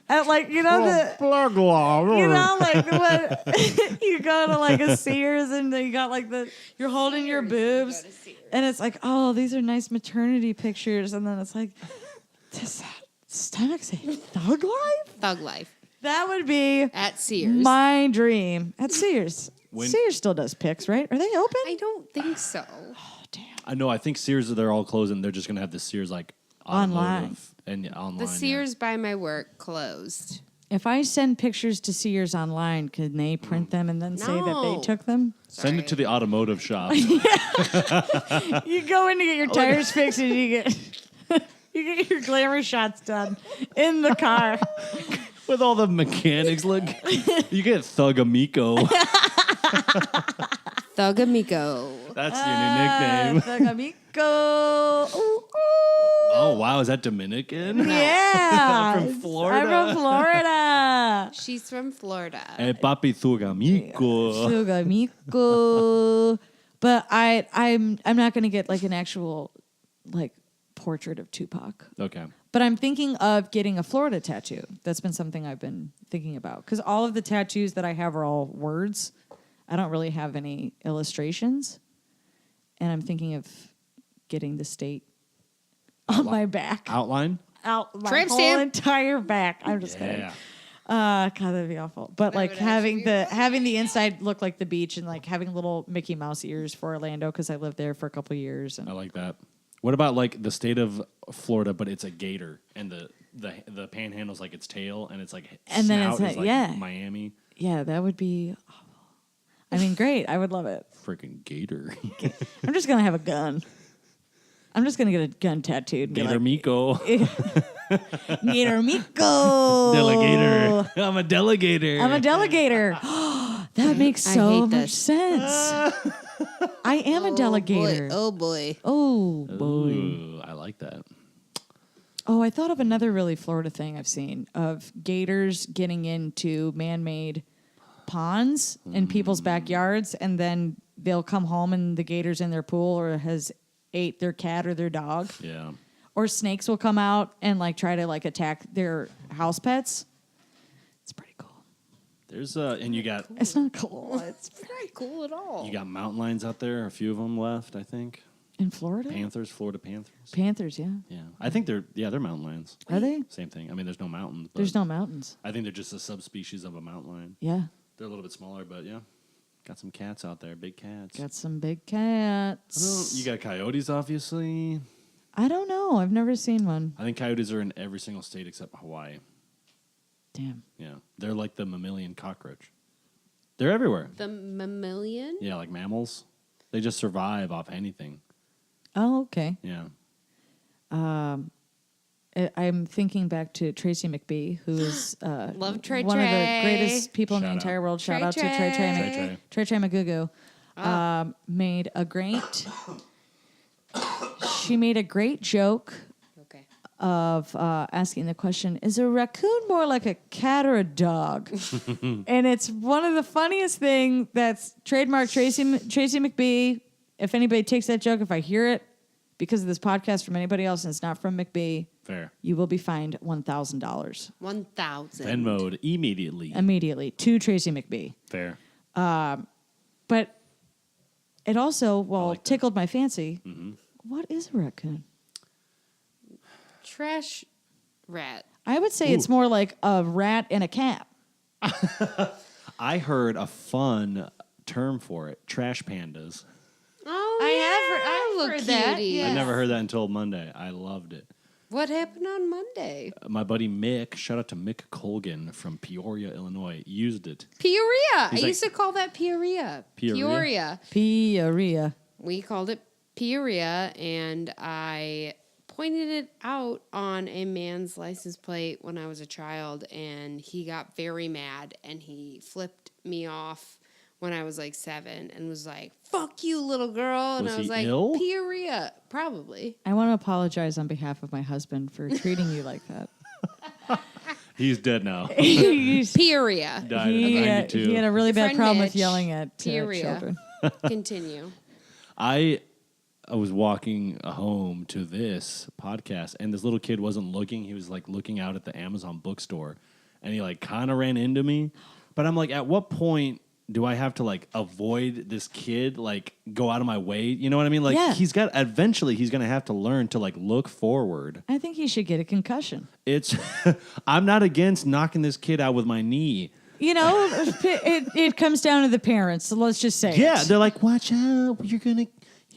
At, like, you know, like, when you go to, like, a Sears and you got, like, you're holding your boobs. And it's like, oh, these are nice maternity pictures. And then it's like, does that stomach say Thug Life? Thug Life. That would be At Sears. my dream. At Sears. Sears still does pics, right? Are they open? I don't think so. Oh, damn. I know. I think Sears, they're all closed, and they're just going to have the Sears, like, Online. And online. The Sears by my work closed. If I send pictures to Sears online, can they print them and then say that they No. took them? Send it to the automotive shop. You go in to get your tires fixed and you get your glamour shots done in the car. With all the mechanics, look. You get Thug-Amico. Thug-Amico. That's your new nickname. Thug-Amico. Ooh, ooh. Oh, wow. Is that Dominican? Yeah. From Florida? I'm from Florida. She's from Florida. Hey, papi Thug-Amico. Thug-Amico. But I'm not going to get like an actual like portrait of Tupac. Okay. But I'm thinking of getting a Florida tattoo. That's been something I've been thinking about. Because all of the tattoos that I have are all words. I don't really have any illustrations. And I'm thinking of getting the state on my back. Outline? Out my Tramp whole stamp. entire back. I'm just kidding. Yeah. God, that'd be awful. But like would having actually be the inside look like the beach and like having little Mickey Mouse ears for Orlando because I lived there for a couple of years. And I like that. What about like the state of Florida, but it's a gator and the panhandle's like its tail and it's like And then it's snout is like- yeah. Miami. yeah, that would be awful. I mean, great. I would love it. Freaking gator. I'm just gonna have a gun. I'm just gonna get a gun tattooed. And be Gator like, Mico. Gator Mico. Delegator. I'm a delegator. I'm a delegator. That makes I so hate much this. sense. I am a delegator. Oh boy. Oh boy. Ooh, I like that. Oh, I thought of another really Florida thing I've seen of gators getting into man-made up ponds in people's backyards, and then they'll come home and the gator's in their pool or has ate their cat or their dog. Yeah. Or snakes will come out and like try to like attack their house pets. It's pretty cool. There's and you got It's not cool. It's very cool at all. you got mountain lions out there. A few of them left, I think. In Florida? Florida Panthers. Panthers, yeah. Yeah, I think they're mountain lions. Are they? Same thing. I mean, there's no mountains. But There's no mountains. I think they're just a subspecies of a mountain lion. Yeah. They're a little bit smaller, but yeah, got some cats out there, big cats. Got some big cats. You got coyotes, obviously. I don't know. I've never seen one. I think coyotes are in every single state except Hawaii. Damn. Yeah, they're like the mammalian cockroach. They're everywhere. The mammalian? Yeah, like mammals. They just survive off anything. Oh, okay. Yeah. I'm thinking back to Tracy McBee, who is Love Trey one of the Trey. greatest people in the Shout entire out. world. Shout Trey out to Trey Trey. Trey. Trey Magugu. Made a great. She made a great joke Okay. of asking the question: is a raccoon more like a cat or a dog? And it's one of the funniest thing that's trademark Tracy McBee. If anybody takes that joke, if I hear it because of this podcast from anybody else and it's not from McBee, Fair. you will be fined $1,000 1,000. Venmoed immediately. immediately to Tracy McBee. Fair. But it also, like that. tickled my fancy. What is a raccoon? Trash rat. I would say it's more like a rat in a cap. I heard a fun term for it: trash pandas. Oh, I've look heard that, cutie. yeah. I never heard that until Monday. I loved it. What happened on Monday? My buddy Mick, shout out to Mick Colgan from Peoria, Illinois, used it. Peoria. He's I used to call that Peoria. Peoria? Peoria. We called it Peoria, and I pointed it out on a man's license plate when I was a child, and he got very mad, and he flipped me off when I was like 7 and was like, "Fuck you, little girl." And Was I was he like, ill? Peoria. Probably. I want to apologize on behalf of my husband for treating you like that. He's dead now. Peoria. Died at he 92. had a really bad Friend problem with Mitch, yelling at Peoria. children. Continue. I was walking home to this podcast, and this little kid wasn't looking. He was like looking out at the Amazon bookstore, and he like kind of ran into me. But I'm like, at what point do I have to like avoid this kid, like go out of my way? You know what I mean? Like Yeah. eventually he's going to have to learn to like look forward. I think he should get a concussion. It's, I'm not against knocking this kid out with my knee. You know, it comes down to the parents. So let's just say Yeah. it. They're like, watch out.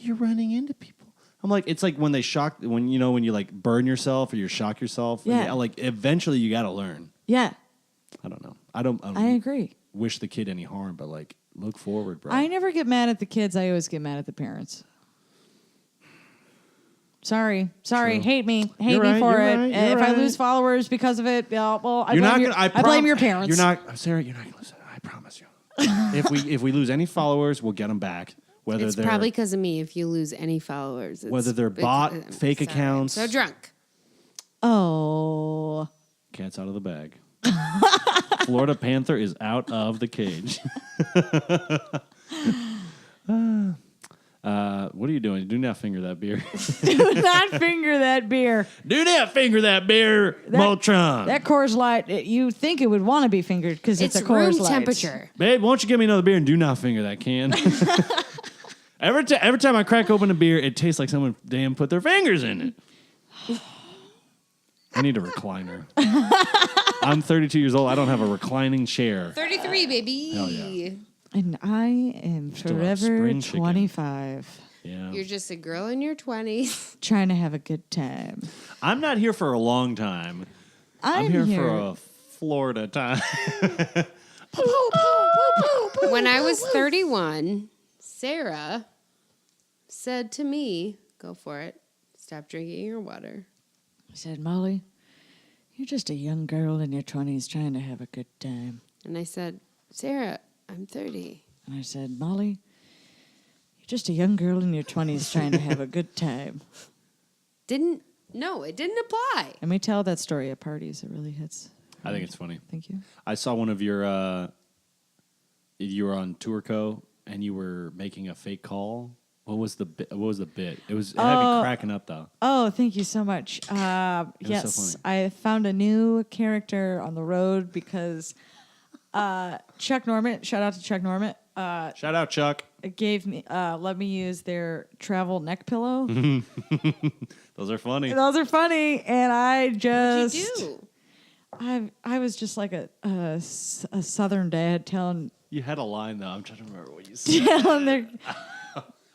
You're running into people. I'm like, it's like when you like burn yourself or you shock yourself. Yeah. Like eventually you got to learn. Yeah, I don't know. I don't I agree. wish the kid any harm, but like look forward, bro. I never get mad at the kids. I always get mad at the parents. Sorry. True. Hate me You're for right, it. you're And if right. I lose followers because of it, well, I You're blame not gonna, I blame your parents. You're not, Sarah. You're not gonna lose it. I promise you. if we lose any followers, we'll get them back. Whether It's they're probably because of me if you lose any followers. Whether they're bot, fake sorry, I'm accounts. so drunk. Oh, cat's out of the bag. Florida Panther is out of the cage. What are you doing? Do not finger that beer. do not finger that beer. Do not finger that beer, Moltron. That Coors Light, you think it would want to be fingered because it's a Coors room Light. temperature. Babe, why don't you give me another beer and do not finger that can? Every time I crack open a beer, it tastes like someone damn put their fingers in it. I need a recliner. I'm 32 years old. I don't have a reclining chair. 33, baby. Hell yeah. And I am Still have forever spring chicken. 25, Yeah. You're just a girl in your 20s. trying to have a good time. I'm not here for a long time. I'm here for a Florida time. When I was 31, Sarah said to me, "Go for it. Stop drinking your water." I said, Molly, you're just a young girl in your 20s trying to have a good time. And I said, "Sarah, I'm 30. And I said, Molly, you're just a young girl in your 20s trying to have a good time. No, it didn't apply. Let me tell that story at parties. It really hits. I think it's funny. Thank you. I saw one of your you were on Tourco and you were making a fake call. What was the bit? It had me cracking up though. Oh, thank you so much. was Yes, so I found a new character on the road because Chuck Norman. Shout out to Chuck Norman. Shout out, Chuck. Gave me let me use their travel neck pillow. Those are funny. Those are funny, and I just What'd you do? I was just like a Southern dad telling You had a line though. I'm trying to remember what you said. telling their.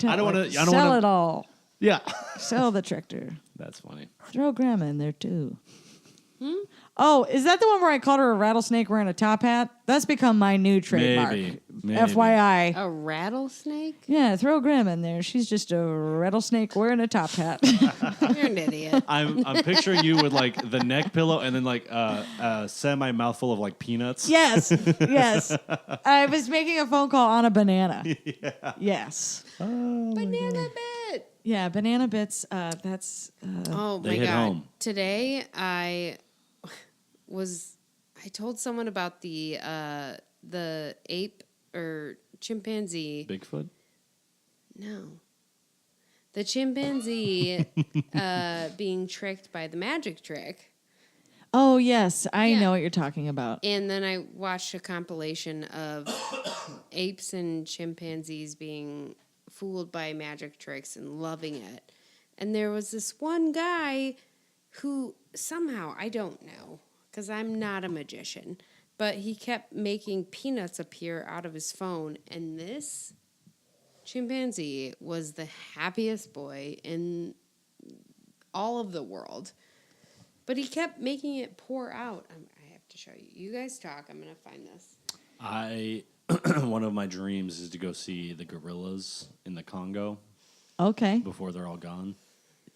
I don't want to. Sell it all. Yeah. Sell the tractor. That's funny. Throw grandma in there too. Oh, is that the one where I called her a rattlesnake wearing a top hat? That's become my new trademark. Maybe. FYI. A rattlesnake? Yeah, throw grandma in there. She's just a rattlesnake wearing a top hat. You're an idiot. I'm picturing you with like the neck pillow and then like a semi mouthful of like peanuts. Yes. I was making a phone call on a banana. Yeah. Yes. Banana bit. Yeah, banana bits. That's Oh They my hit god. home. Today I told someone about the ape or chimpanzee. Bigfoot. No. The chimpanzee being tricked by the magic trick. Oh yes, I Yeah. know what you're talking about. And then I watched a compilation of apes and chimpanzees being fooled by magic tricks and loving it. And there was this one guy who somehow, I don't know, because I'm not a magician, but he kept making peanuts appear out of his phone. And this chimpanzee was the happiest boy in all of the world. But he kept making it pour out. I have to show you. You guys talk. I'm going to find this. One of my dreams is to go see the gorillas in the Congo Okay, before they're all gone.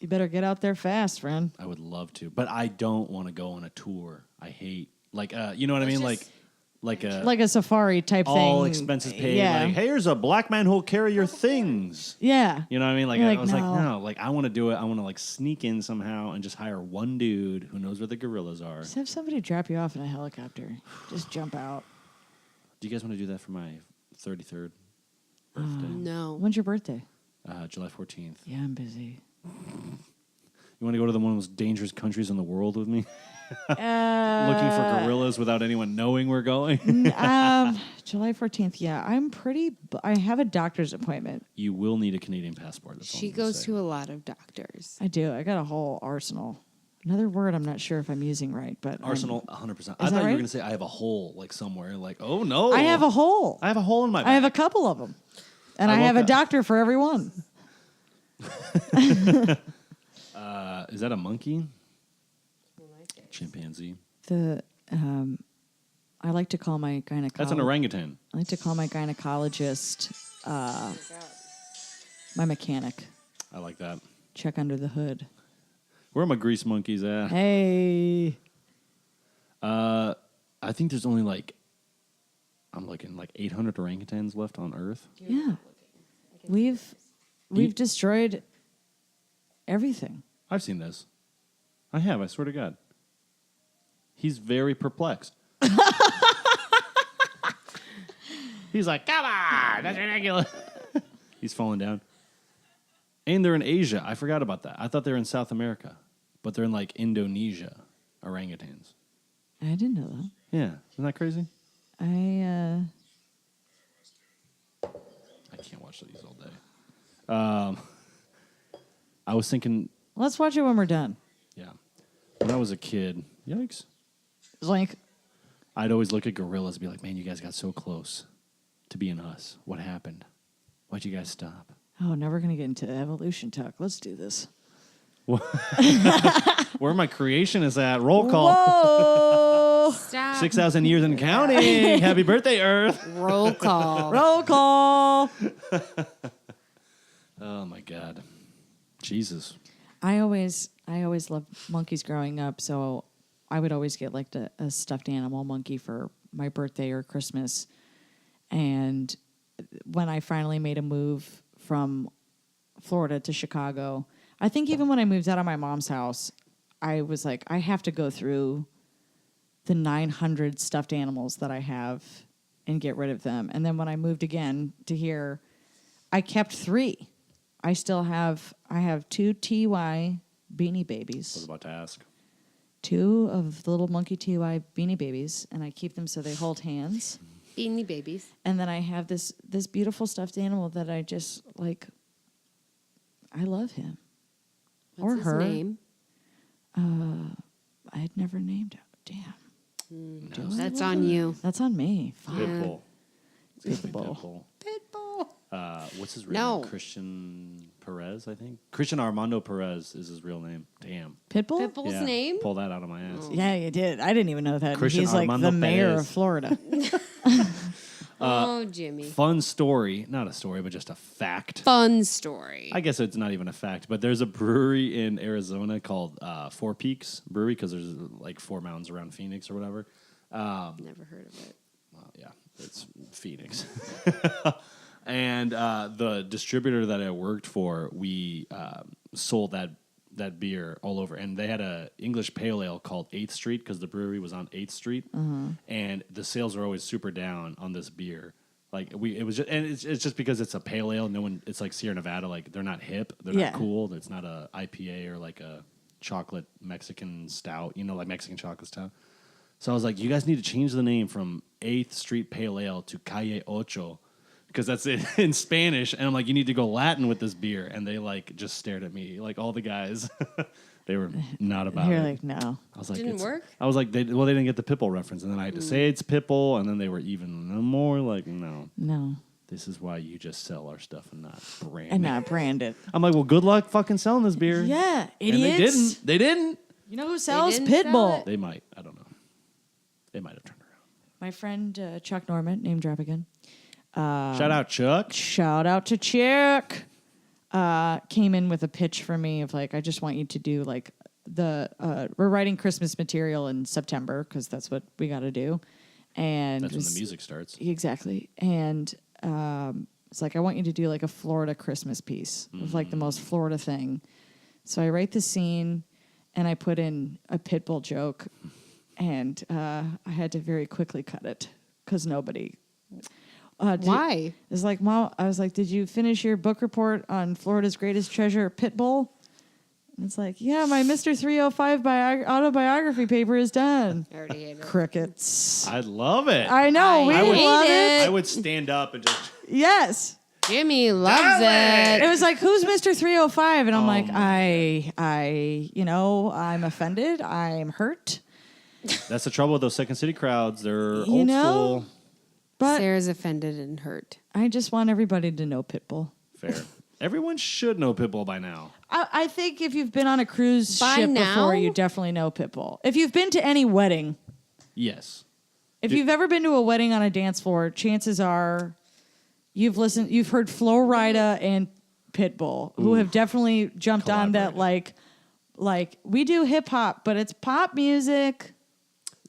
you better get out there fast, friend. I would love to, but I don't want to go on a tour. I hate you know what I mean? just- Like a Like a safari type thing. all expenses paid. Yeah, Like, hey, here's a black man who'll carry your things. yeah. You know what I mean? Like, You're I like, was like, no. no, like I want to do it. I want to like sneak in somehow and just hire one dude who knows where the gorillas are. Just have somebody drop you off in a helicopter. Just jump out. Do you guys want to do that for my 33rd birthday? No. When's your birthday? July 14th. Yeah, I'm busy. You want to go to one of the most dangerous countries in the world with me? Looking Uh, for gorillas without anyone knowing we're going? July 14th. Yeah, I'm pretty. I have a doctor's appointment. You will need a Canadian passport. That's all She I'm gonna goes say. to a lot of doctors. I do. I got a whole arsenal. Another word I'm not sure if I'm using right, but Arsenal, 100%. I that thought you were right? going to say I have a hole like somewhere. Like, oh no, I have a hole. I have a hole in my back. I have a couple of them, and I I have woke a up- doctor for every one. Is that a monkey? Chimpanzee. The I like to call my gynecologist. That's an orangutan. I like to call my gynecologist my mechanic. I like that. Check under the hood. Where are my grease monkeys at? Hey, I think there's only like, I'm looking like 800 orangutans left on Earth. yeah, we've destroyed everything. I've seen this. I have. I swear to God. He's very perplexed. He's like, come on, that's ridiculous. He's falling down. And they're in Asia. I forgot about that. I thought they were in South America, but they're in like Indonesia, orangutans. I didn't know that. Yeah, isn't that crazy? I can't watch these all day. I was thinking, let's watch it when we're done. yeah, when I was a kid, yikes, Like, I'd always look at gorillas and be like, man, you guys got so close to being us. What happened? Why'd you guys stop? oh, now we're gonna get into evolution talk. Let's do this. Where my creation is at. Roll call. Whoa! Stop. 6,000 years and counting. Happy birthday, Earth. Roll call. Roll call. Oh, my God. Jesus. I always loved monkeys growing up, so I would always get like a stuffed animal monkey for my birthday or Christmas. And when I finally made a move from Florida to Chicago, I think even when I moved out of my mom's house, I was like, I have to go through the 900 stuffed animals that I have and get rid of them. And then when I moved again to here, I kept 3. I have 2 TY Beanie I Babies. was about to ask. 2 of the little monkey TY Beanie Babies, and I keep them so they hold hands. Beanie Babies. And then I have this beautiful stuffed animal that I just like. I love him. What's or his her. name? I had never named him. Damn. That's on you. That's on me. Fuck. Pitbull. It's gonna be Pitbull. Pitbull. What's his real No. name? Christian Perez, I think. Christian Armando Perez is his real name. Damn. Pitbull? Pitbull's Yeah, name? Pull that out of my ass. Yeah, you did. I didn't even know that. Christian He's like Armando the mayor Perez. of Florida. Oh, Jimmy. Fun story. Not a story, but just a fact. Fun story. I guess it's not even a fact, but there's a brewery in Arizona called Four Peaks Brewery because there's like 4 mountains around Phoenix or whatever. Never heard of it. Well, yeah, it's Phoenix. And the distributor that I worked for, we sold that beer all over. And they had a English pale ale called 8th Street because the brewery was on 8th Street. And the sales were always super down on this beer. Like it was just, and it's just because it's a pale ale. No one, it's like Sierra Nevada. Like they're not hip. They're Yeah. not cool. It's not a IPA or like a chocolate Mexican stout, like Mexican chocolate stout. So I was like, you guys need to change the name from 8th Street Pale Ale to Calle Ocho because that's it in Spanish. And I'm like, you need to go Latin with this beer. And they like just stared at me, like all the guys. They were not about You're it. like, no. I was like, Didn't work? I was like, they didn't get the Pitbull reference. And then I had to say it's Pitbull. And then they were even more like, no, No. this is why you just sell our stuff and not brand And it. not brand it. I'm like, well, good luck fucking selling this beer. Yeah, And idiots. they didn't. You know who sells didn't sell Pitbull? it. They might. I don't know. They might have turned around. My friend Chuck Norman, name drop again. Shout out, Chuck. Shout out to Chuck. Came in with a pitch for me of like, I just want you to do like we're writing Christmas material in September because that's what we got to do. And That's when the music starts. Exactly. And it's like, I want you to do like a Florida Christmas piece of like the most Florida thing. So I write the scene and I put in a Pitbull joke and I had to very quickly cut it because nobody. Why? It's like, Mom, I was like, did you finish your book report on Florida's greatest treasure, Pitbull? And it's like, yeah, my Mr. 305 autobiography paper is done. I already hate it. Crickets. I love it. I know. We I love hate it. it. I would stand up and just. Yes. Jimmy loves Darling! it. It was like, who's Mr. 305? And I'm like, I'm offended. I'm hurt. That's the trouble with those Second City crowds. They're You old know? school. But Sarah's offended and hurt. I just want everybody to know Pitbull. Fair. Everyone should know Pitbull by now. I think if you've been on a cruise By ship now? before, you definitely know Pitbull. If you've been to any wedding, Yes. if you've ever been to a wedding on a dance floor, chances are you've heard Flo Rida and Pitbull, who have definitely jumped on that like we do hip hop, but it's pop music.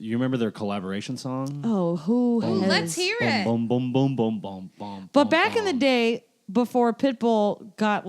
You remember their collaboration song? Oh, who has... Let's hear it. Boom, boom, boom, boom, boom, boom. But back in the day, before Pitbull got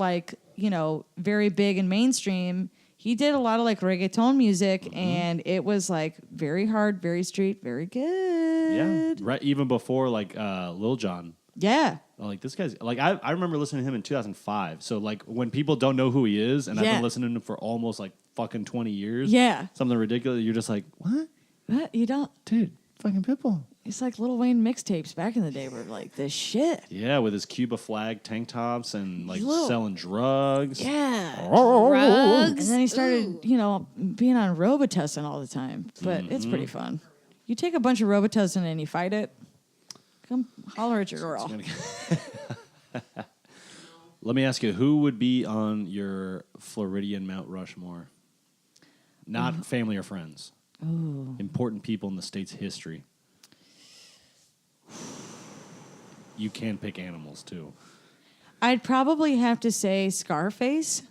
very big and mainstream, he did a lot of like reggaeton music, and it was like very hard, very street, very good. Yeah. Right. Even before like Lil Jon. Yeah. Like this guy's like I remember listening to him in 2005. So like when people don't know who he is, and I've Yeah. been listening to him for almost like fucking 20 years. Yeah. Something ridiculous. You're just like, what? What? You don't... Dude, fucking Pitbull. It's like Lil Wayne mixtapes back in the day were like this shit. Yeah, with his Cuba flag tank tops and like Little- selling drugs. Yeah. Drugs. And then he started, Ooh. being on Robitussin all the time. But it's pretty fun. You take a bunch of Robitussin and you fight it, come holler at your girl. Let me ask you, who would be on your Floridian Mount Rushmore? Not family or friends. Oh. Important people in the state's history. You can pick animals too. I'd probably have to say Scarface.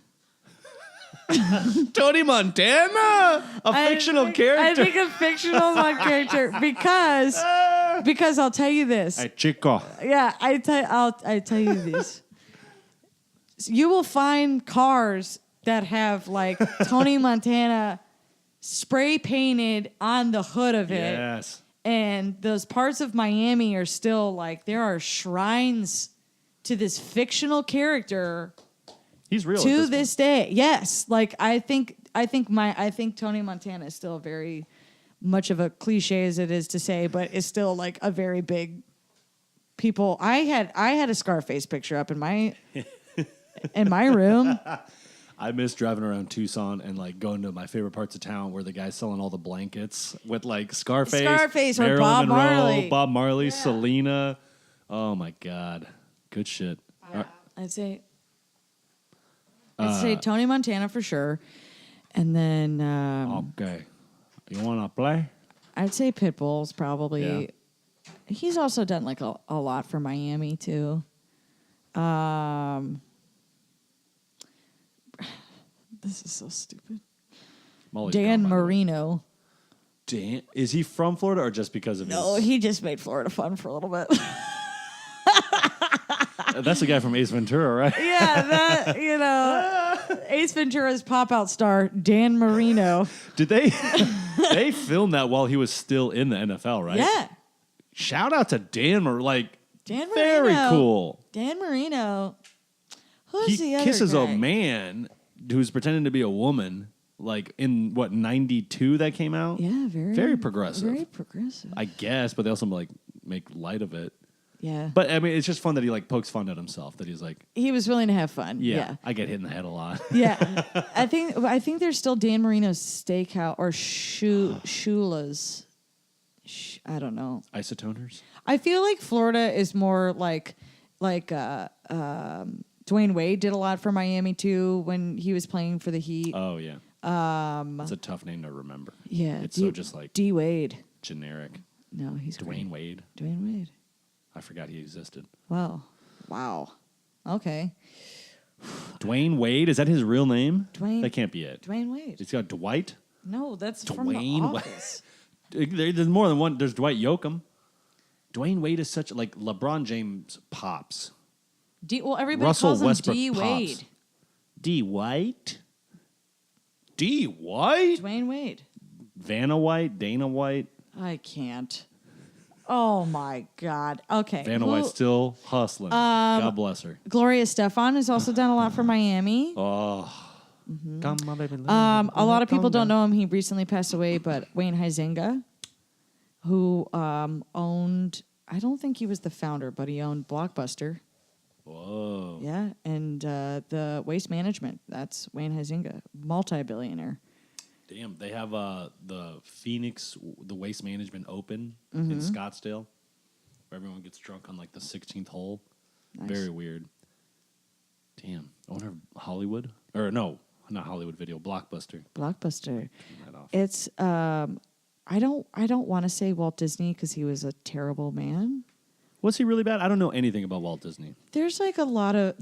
Tony Montana, a fictional character. I think a fictional character because I'll tell you this. Hey, Chico. Yeah, I tell you this. You will find cars that have like Tony Montana spray painted on the hood of it. Yes. And those parts of Miami are still like, there are shrines to this fictional character. He's real to at this day. Yes. Like, I think Tony Montana is still very much of a cliche as it is to say, but it's still like a very big people. I had a Scarface picture up in my room. I miss driving around Tucson and like going to my favorite parts of town where the guy's selling all the blankets with like Scarface or Marilyn Bob Monroe, Marley. Bob Marley, Selena. Oh my God, good shit. I'd say Tony Montana for sure, and then Okay, you want to play? I'd say Pitbull's probably. Yeah. He's also done like a lot for Miami too. This is so stupid. Dan Marino. Dan, is he from Florida or just because of No, his? he just made Florida fun for a little bit. That's the guy from Ace Ventura, right? Yeah, that Ace Ventura's pop-out star Dan Marino. Did they filmed that while he was still in the NFL, right? Yeah, Shout out to Dan Marino. Dan Marino. Very cool. Dan Marino. Who's the He other kisses guy? a man who's pretending to be a woman, like in what, 92 that came out? Yeah, very progressive. Very progressive. I guess, but they also like make light of it. Yeah, But I mean, it's just fun that he like pokes fun at himself. That he's like, he was willing to have fun. yeah. I get hit in the head a lot. Yeah. I think there's still Dan Marino's Steakhouse or Shula's. I don't know. Isotoners. I feel like Florida is more like Dwayne Wade did a lot for Miami too when he was playing for the Heat. Oh yeah. It's a tough name to remember. Yeah, It's so just like D Wade. generic. No, he's Dwayne great. Wade. Dwayne Wade. I forgot he existed. Wow. Okay. Dwayne Wade, is that his real name? Dwayne. That can't be it. Dwayne Wade. It's got Dwight. No, that's from Dwayne The Wade. Office. There's more than one. There's Dwight Yoakam. Dwayne Wade is such like LeBron James pops. Everybody Russell calls him Westbrook D pops. Wade. D White. D White. Dwayne Wade. Vanna White. Dana White. I can't. Oh my God. Okay. Vanna White's still hustling. God bless her. Gloria Estefan has also done a lot for Miami. Oh. Come on, baby. A lot of people don't know him. He recently passed away, but Wayne Huizenga, who owned, I don't think he was the founder, but he owned Blockbuster. Whoa. Yeah, and the Waste Management. That's Wayne Huizenga, multi-billionaire. Damn, they have the Phoenix, the Waste Management Open in Scottsdale, where everyone gets drunk on like the 16th hole. Nice. Very weird. Damn, I wonder if Hollywood, or no, not Hollywood Video, Blockbuster. Blockbuster. Turn that off. It's I don't want to say Walt Disney because he was a terrible man. Was he really bad? I don't know anything about Walt Disney. There's a lot of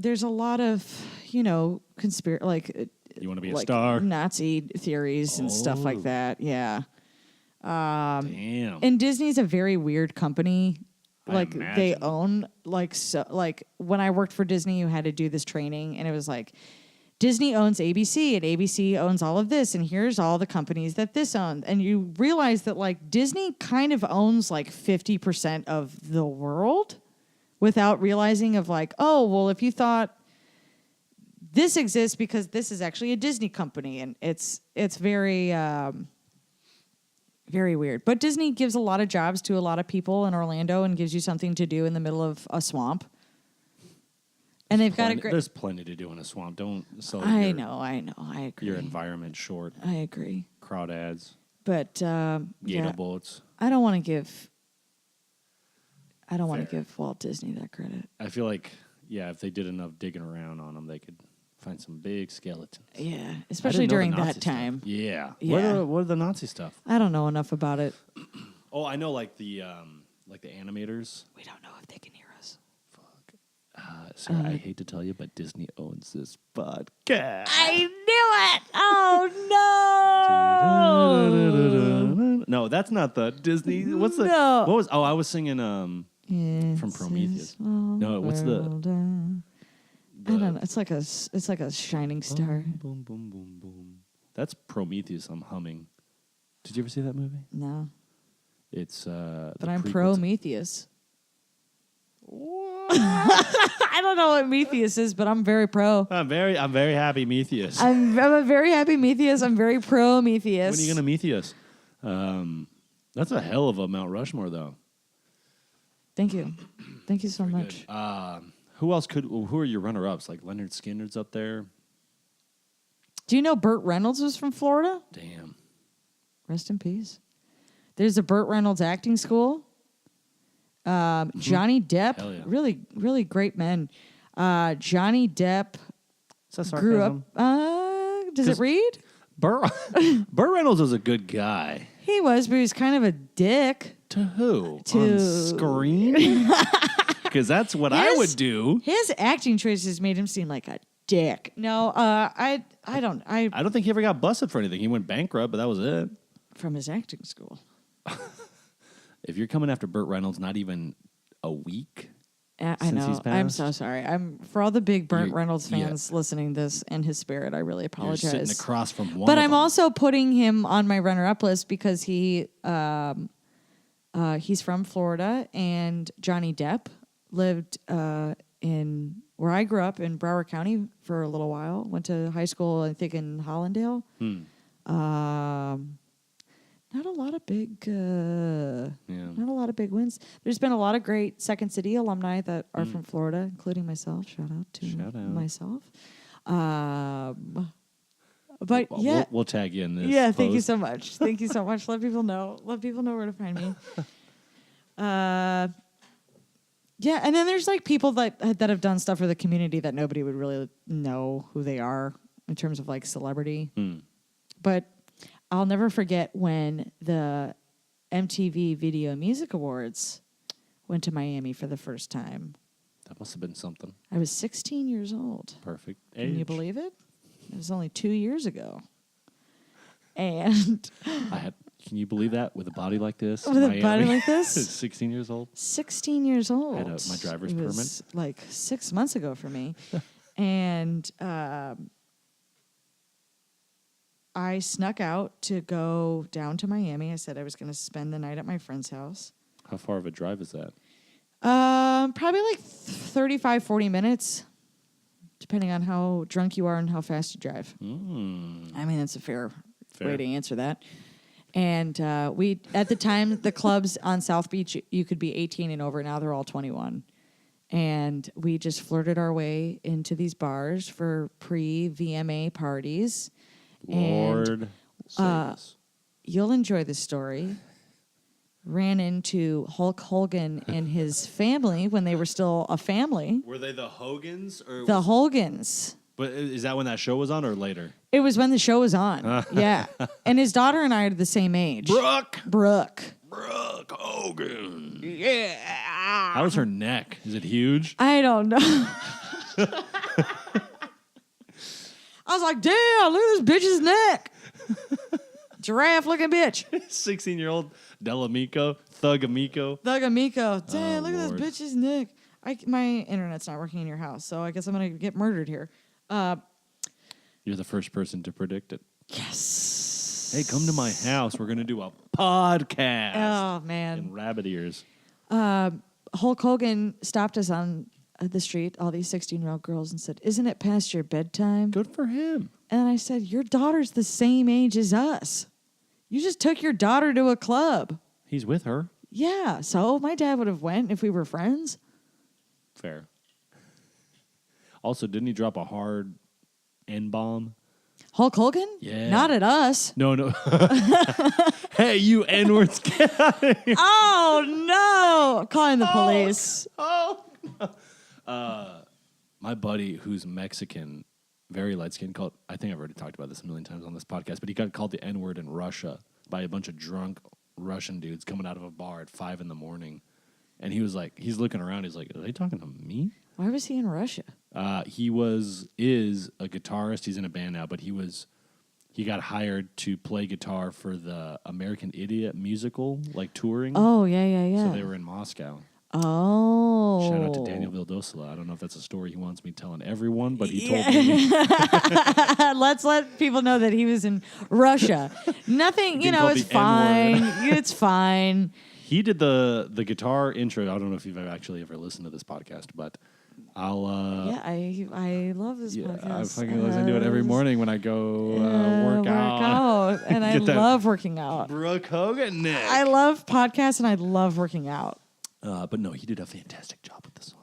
conspiracy You want to be a like star? Nazi theories and stuff like that. Yeah. Damn. And Disney's a very weird company. I Like they imagine. own when I worked for Disney, you had to do this training and it was like Disney owns ABC and ABC owns all of this and here's all the companies that this owns. And you realize that like Disney kind of owns like 50% of the world without realizing of like, oh, well, if you thought this exists because this is actually a Disney company and it's very very weird. But Disney gives a lot of jobs to a lot of people in Orlando and gives you something to do in the middle of a swamp. And they've got a great... There's plenty to do in a swamp. Don't sell I know. I agree. your environment short. I agree. Crowd ads, But gator bullets. I don't want to give Fair. Walt Disney that credit. I feel like, yeah, if they did enough digging around on them, they could find some big skeletons. Yeah, I especially didn't know the during Nazi that time. stuff. Yeah. Yeah. What are the Nazi stuff? I don't know enough about it. Oh, I know, like the animators. We don't know if they can hear us. Sir, I hate to tell you, but Disney owns this podcast. I knew it! Oh, no! No, that's not the Disney. What's the? No. What was? Oh, I was singing from Prometheus. No, what's the? I don't know. It's like a shining star. Boom, boom, boom, boom. That's Prometheus. I'm humming. Did you ever see that movie? No. It's But I'm pro Prometheus. I don't know what Metheus is, but I'm very pro. I'm very happy Metheus. I'm a very happy Metheus. I'm very pro Metheus. When are you gonna Metheus? That's a hell of a Mount Rushmore, though. Thank you. Thank you so much. Who else who are your runner-ups? Like Leonard Skinner's up there. Do you know Burt Reynolds was from Florida? Damn. Rest in peace. There's a Burt Reynolds acting school. Johnny Depp, Hell yeah. really, really great men. Johnny Depp grew up. Does it read? Burt Reynolds was a good guy. He was, but he was kind of a dick. To who? On screen? Because that's what I would do. His acting choices made him seem like a dick. No, I don't think he ever got busted for anything. He went bankrupt, but that was it. From his acting school. If you're coming after Burt Reynolds, not even a week. I know. I'm so sorry. I'm for all the big Burt Reynolds fans listening to this in his spirit. I really apologize. You're sitting across from one. But I'm also putting him on my runner-up list because he's from Florida, and Johnny Depp lived in where I grew up in Broward County for a little while. Went to high school, I think, in Hollandale. Not a lot of big wins. There's been a lot of great Second City alumni that are from Florida, including myself. Shout out to myself. But yeah, we'll tag you in this. Yeah, thank you so much. Thank you so much. Let people know. Let people know where to find me. Yeah, and then there's like people that have done stuff for the community that nobody would really know who they are in terms of like celebrity. But I'll never forget when the MTV Video Music Awards went to Miami for the first time. That must have been something. I was 16 years old. Perfect age. Can you believe it? It was only 2 years ago. And can you believe that with a body like this? With a body like this? 16 years old? 16 years old. I had my driver's permit. Was like 6 months ago for me. And I snuck out to go down to Miami. I said I was going to spend the night at my friend's house. How far of a drive is that? Probably like 35, 40 minutes, depending on how drunk you are and how fast you drive. I mean, that's a fair way to answer that. And we, at the time, the clubs on South Beach, you could be 18 and over. Now they're all 21. And we just flirted our way into these bars for pre-VMA parties. Lord, you'll enjoy this story. Ran into Hulk Hogan and his family when they were still a family. Were they the Hogans? Or the Hogans. But is that when that show was on or later? It was when the show was on. Yeah. And his daughter and I are the same age. Brooke Hogan. Yeah. How's her neck? Is it huge? I don't know. I was like, damn, look at this bitch's neck. Giraffe looking bitch. 16-year-old Dell'Amico. Thug-Amico. Damn, look at this bitch's neck. My internet's not working in your house, so I guess I'm going to get murdered here. You're the first person to predict it. Yes. Hey, come to my house. We're going to do a podcast. Oh, man. In rabbit ears. Hulk Hogan stopped us on the street, all these 16-year-old girls, and said, isn't it past your bedtime? Good for him. And I said, your daughter's the same age as us. You just took your daughter to a club. He's with her. Yeah, so my dad would have went if we were friends. Fair. Also, didn't he drop a hard N-bomb? Hulk Hogan? Yeah. Not at us. No. Hey, you N-words, get out of here. Oh, no. Calling the police. My buddy who's Mexican, very light-skinned, I think I've already talked about this a million times on this podcast, but he got called the N-word in Russia by a bunch of drunk Russian dudes coming out of a bar at 5 a.m. And he was like, he's looking around, he's like, are they talking to me? Why was he in Russia? He is a guitarist. He's in a band now, but he got hired to play guitar for the American Idiot musical, like touring. Oh, yeah. So they were in Moscow. Oh. Shout out to Daniel Vildosula. I don't know if that's a story he wants me telling everyone, but he told me. Let's let people know that he was in Russia. Nothing, Getting called it's the fine. N-word. It's fine. He did the guitar intro. I don't know if you've actually ever listened to this podcast, but I'll. I love this Yeah, podcast. I fucking listen to it every morning when I go work out. And I Get that love working out. Brooke Hogan Nick. I love podcasts and I love working out. But no, he did a fantastic job with the song.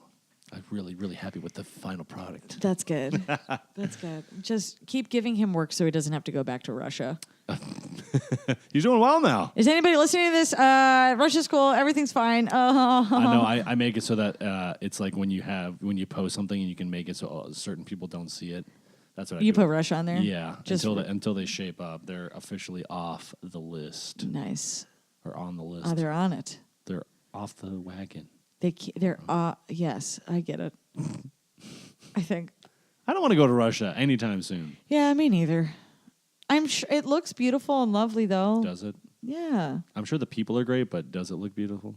I'm really happy with the final product. That's good. That's good. Just keep giving him work so he doesn't have to go back to Russia. He's doing well now. Is anybody listening to this? Russia's cool. Everything's fine. I know. I make it so that it's like when you post something and you can make it so certain people don't see it. That's what I You do. put Russia on there? Yeah. Just until they shape up, they're officially off the list Nice. or on the list. Oh, they're on it. They're off the wagon. They're yes, I get it. I think. I don't want to go to Russia anytime soon. Yeah, me neither. I'm sure it looks beautiful and lovely though. Does it? Yeah. I'm sure the people are great, but does it look beautiful?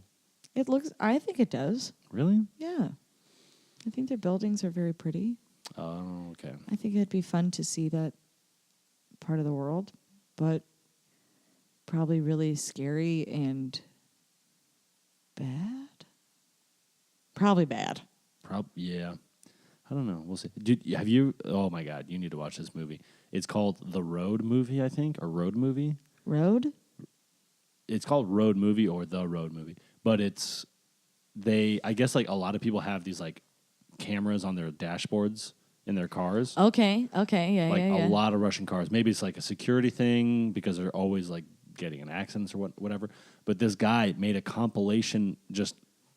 I think it does. Really? Yeah. I think their buildings are very pretty. Oh, okay. I think it'd be fun to see that part of the world, but probably really scary and bad. Probably bad. Yeah. I don't know. We'll see. Dude, have you? Oh my God, you need to watch this movie. It's called The Road Movie, I think, or Road Movie. Road? It's called Road Movie or The Road Movie, but I guess like a lot of people have these like cameras on their dashboards in their cars. Okay. Yeah. Like Yeah. a lot of Russian cars. Maybe it's like a security thing because they're always like getting in accidents or whatever. But this guy made a compilation, just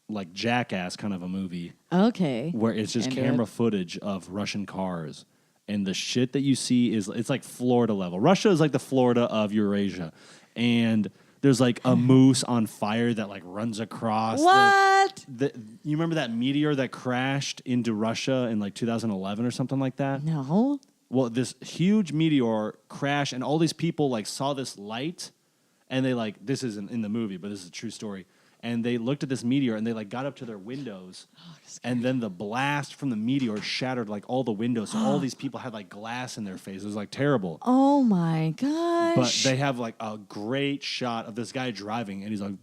like Jackass kind of a movie. Okay. Where it's just camera footage of Russian cars. And the shit that you see it's like Florida level. Russia is like the Florida of Eurasia. And there's like a moose on fire that like runs across. What? You remember that meteor that crashed into Russia in like 2011 or something like that? No. Well, this huge meteor crashed and all these people like saw this light and they like, this isn't in the movie, but this is a true story. And they looked at this meteor and they like got up to their windows and then the blast from the meteor shattered like all the windows. So all these people had like glass in their face. It was like terrible. Oh my gosh. But they have like a great shot of this guy driving and he's like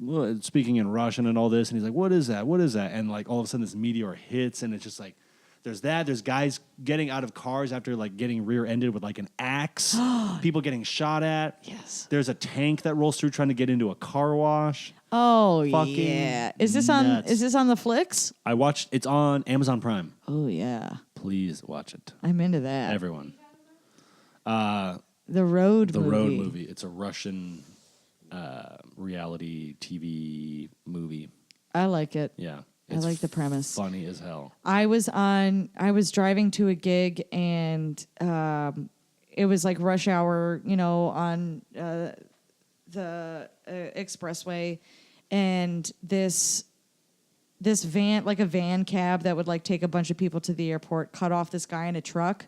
speaking in Russian and all this. And he's like, what is that? What is that? And like all of a sudden this meteor hits and it's just like, there's that. There's guys getting out of cars after like getting rear-ended with like an axe. People getting shot at. Yes. There's a tank that rolls through trying to get into a car wash. Oh Fucking yeah. Is this nuts. on the flicks? I watched. It's on Amazon Prime. Oh yeah. Please watch it, I'm into that. everyone. The Road The movie. Road movie. It's a Russian reality TV movie. I like it. Yeah, I like the premise. Funny as hell. I was driving to a gig and it was like rush hour, on the expressway, and this van, like a van cab that would like take a bunch of people to the airport, cut off this guy in a truck.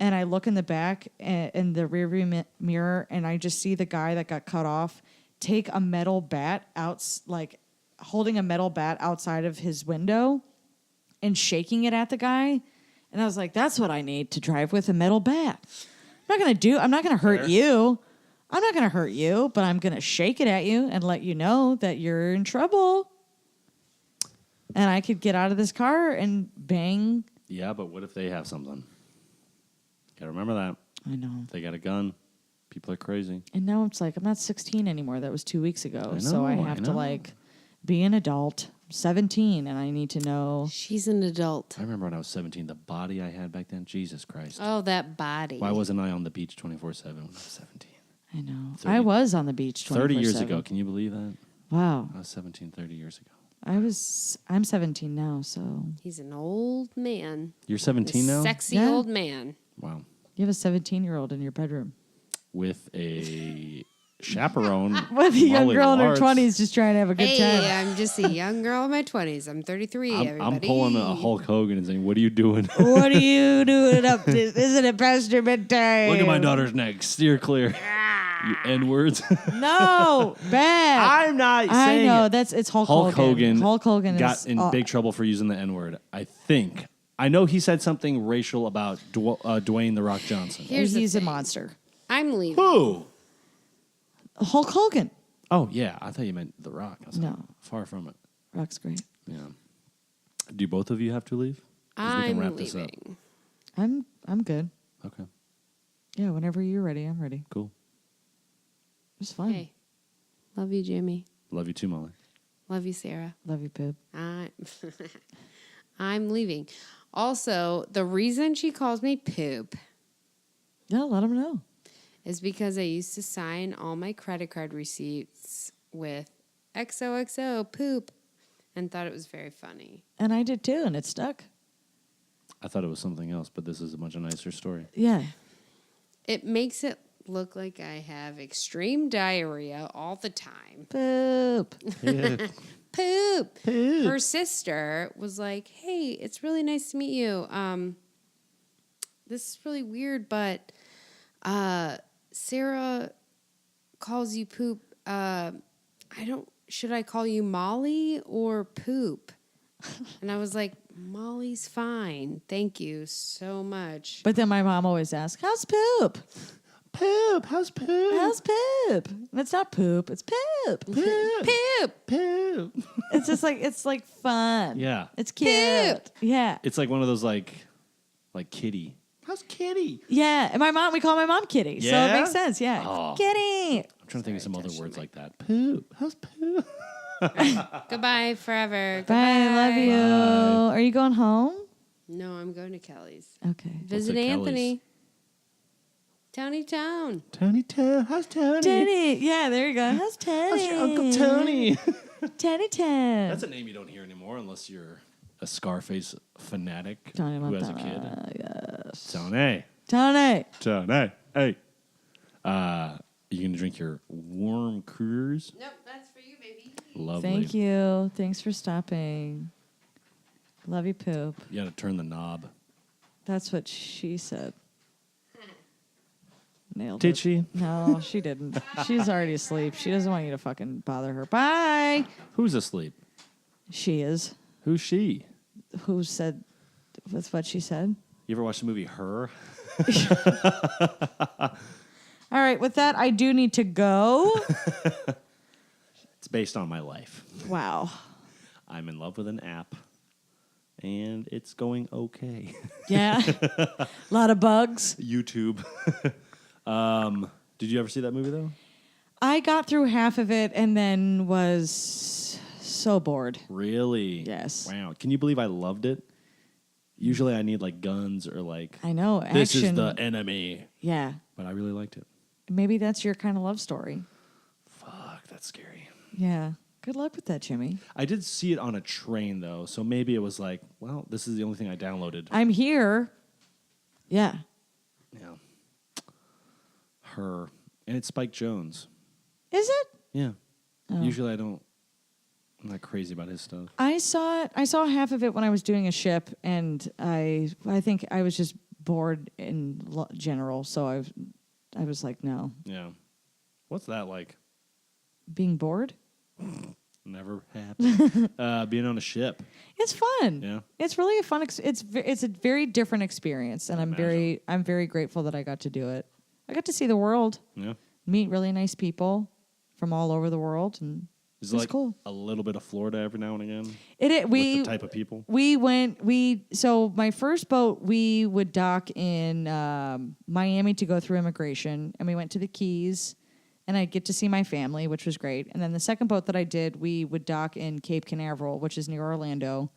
And I look in the back in the rearview mirror and I just see the guy that got cut off take a metal bat out, like holding a metal bat outside of his window and shaking it at the guy. And I was like, that's what I need to drive with, a metal bat. I'm not going to hurt you. I'm not going to hurt you, but I'm going to shake it at you and let you know that you're in trouble. And I could get out of this car and bang. Yeah, but what if they have something? Gotta remember that. I know. If they got a gun, people are crazy. And now it's like, I'm not 16 anymore. That was 2 weeks ago. So I I have to know. like be an adult. I'm 17 and I need to know. She's an adult. I remember when I was 17, the body I had back then. Jesus Christ. Oh, that body. Why wasn't I on the beach 24/7 when I was 17? I know. 30 I was on the beach 30 years 24/7. ago. Can you believe that? Wow. I was 17 30 years ago. I'm 17 now, so. He's an old man. You're 17 now? Sexy Yeah. old man. Wow. You have a 17-year-old in your bedroom. With a chaperone. With a young Molly girl in her Lartz. 20s just trying to have a good Hey, time. I'm just a young girl in my 20s. I'm 33, I'm everybody. pulling a Hulk Hogan and saying, what are you doing? What are you doing up to? Isn't it past your bedtime? Look at my daughter's neck. Steer clear. You N-words. No, bad. I'm not I saying know it. it's Hulk Hulk Hogan. Hulk Hogan got is in big trouble for using the N-word. I think. I know he said something racial about Dwayne "The Rock" Johnson. Here's the he's a thing. monster. I'm leaving. Who? Hulk Hogan. Oh yeah, I thought you meant The Rock. I was like, No. far from it. Rock's great. Yeah. Do both of you have to leave? 'Cause we can I'm wrap this up. leaving. I'm good. Okay. Yeah, whenever you're ready, I'm ready. Cool. It's fun. Hey, love you, Jimmy. Love you too, Molly. Love you, Sarah. Love you, Poop. I'm leaving. Also, the reason she calls me Poop Yeah, let him know. is because I used to sign all my credit card receipts with XOXO Poop and thought it was very funny. And I did too, and it stuck. I thought it was something else, but this is a much nicer story. Yeah. It makes it look like I have extreme diarrhea all the time. Poop. Yeah. Poop. Her sister was like, "Hey, it's really nice to meet you. This is really weird, but Sarah calls you Poop. Should I call you Molly or Poop?" And I was like, "Molly's fine. Thank you so much." But then my mom always asks, "How's Poop? Poop. How's poop? How's Poop?" And it's not poop, it's Poop. poop? Poop. Poop. It's like fun. Yeah. It's cute. Yeah. It's like one of those like Kitty. How's Kitty? Yeah. And we call my mom Kitty. So it Yeah? makes sense. Yeah. Oh. Kitty. I'm trying to think of some other words like that. Poop. How's poop? Goodbye forever. Bye. I love you. Bye. Are you going home? No, I'm going to Kelly's. Okay. Visit at Anthony. Towny Town. Tony. How's Tony? Tony. Yeah, there you go. How's Tony? How's your Uncle Tony? Tony Town. That's a name you don't hear anymore unless you're a Scarface fanatic Tony who has a Montana, kid. Yes. Tony. Tony. Tony. Hey. You gonna drink your warm Coors? Nope, that's for you, baby. Lovely. Thank you. Thanks for stopping. Love you, Poop. You gotta turn the knob. That's what she said. Nailed Did it. she? No, she didn't. She's already asleep. She doesn't want you to fucking bother her. Bye. Who's asleep? She is. Who's she? Who said that's what she said? You ever watch the movie Her? All right, with that, I do need to go. It's based on my life. Wow. I'm in love with an app, and it's going okay. Yeah. A lot of bugs. YouTube. Did you ever see that movie, though? I got through half of it and then was so bored. Really? Yes. Wow. Can you believe I loved it? Usually I need, like, guns or, like, I know. this is action. the enemy. Yeah. But I really liked it. Maybe that's your kind of love story. Fuck, that's scary. Yeah. Good luck with that, Jimmy. I did see it on a train, though, so maybe it was like, well, this is the only thing I downloaded. I'm here. Yeah. Yeah. Her. And it's Spike Jonze. Is it? Yeah. Oh. Usually I'm not crazy about his stuff. I saw half of it when I was doing a ship, and I think I was just bored in general, so I was like, no. Yeah. What's that like? Being bored? Never happened. Being on a ship. It's fun. Yeah. It's really a fun. It's a very different experience, and I'm Imagine. very grateful that I got to do it. I got to see the world, Yeah. meet really nice people from all over the world, and Is it it was like cool. a little bit of Florida every now and again? With With the type of people? So my first boat, we would dock in Miami to go through immigration, and we went to the Keys, and I'd get to see my family, which was great. And then the second boat that I did, we would dock in Cape Canaveral, which is near Orlando,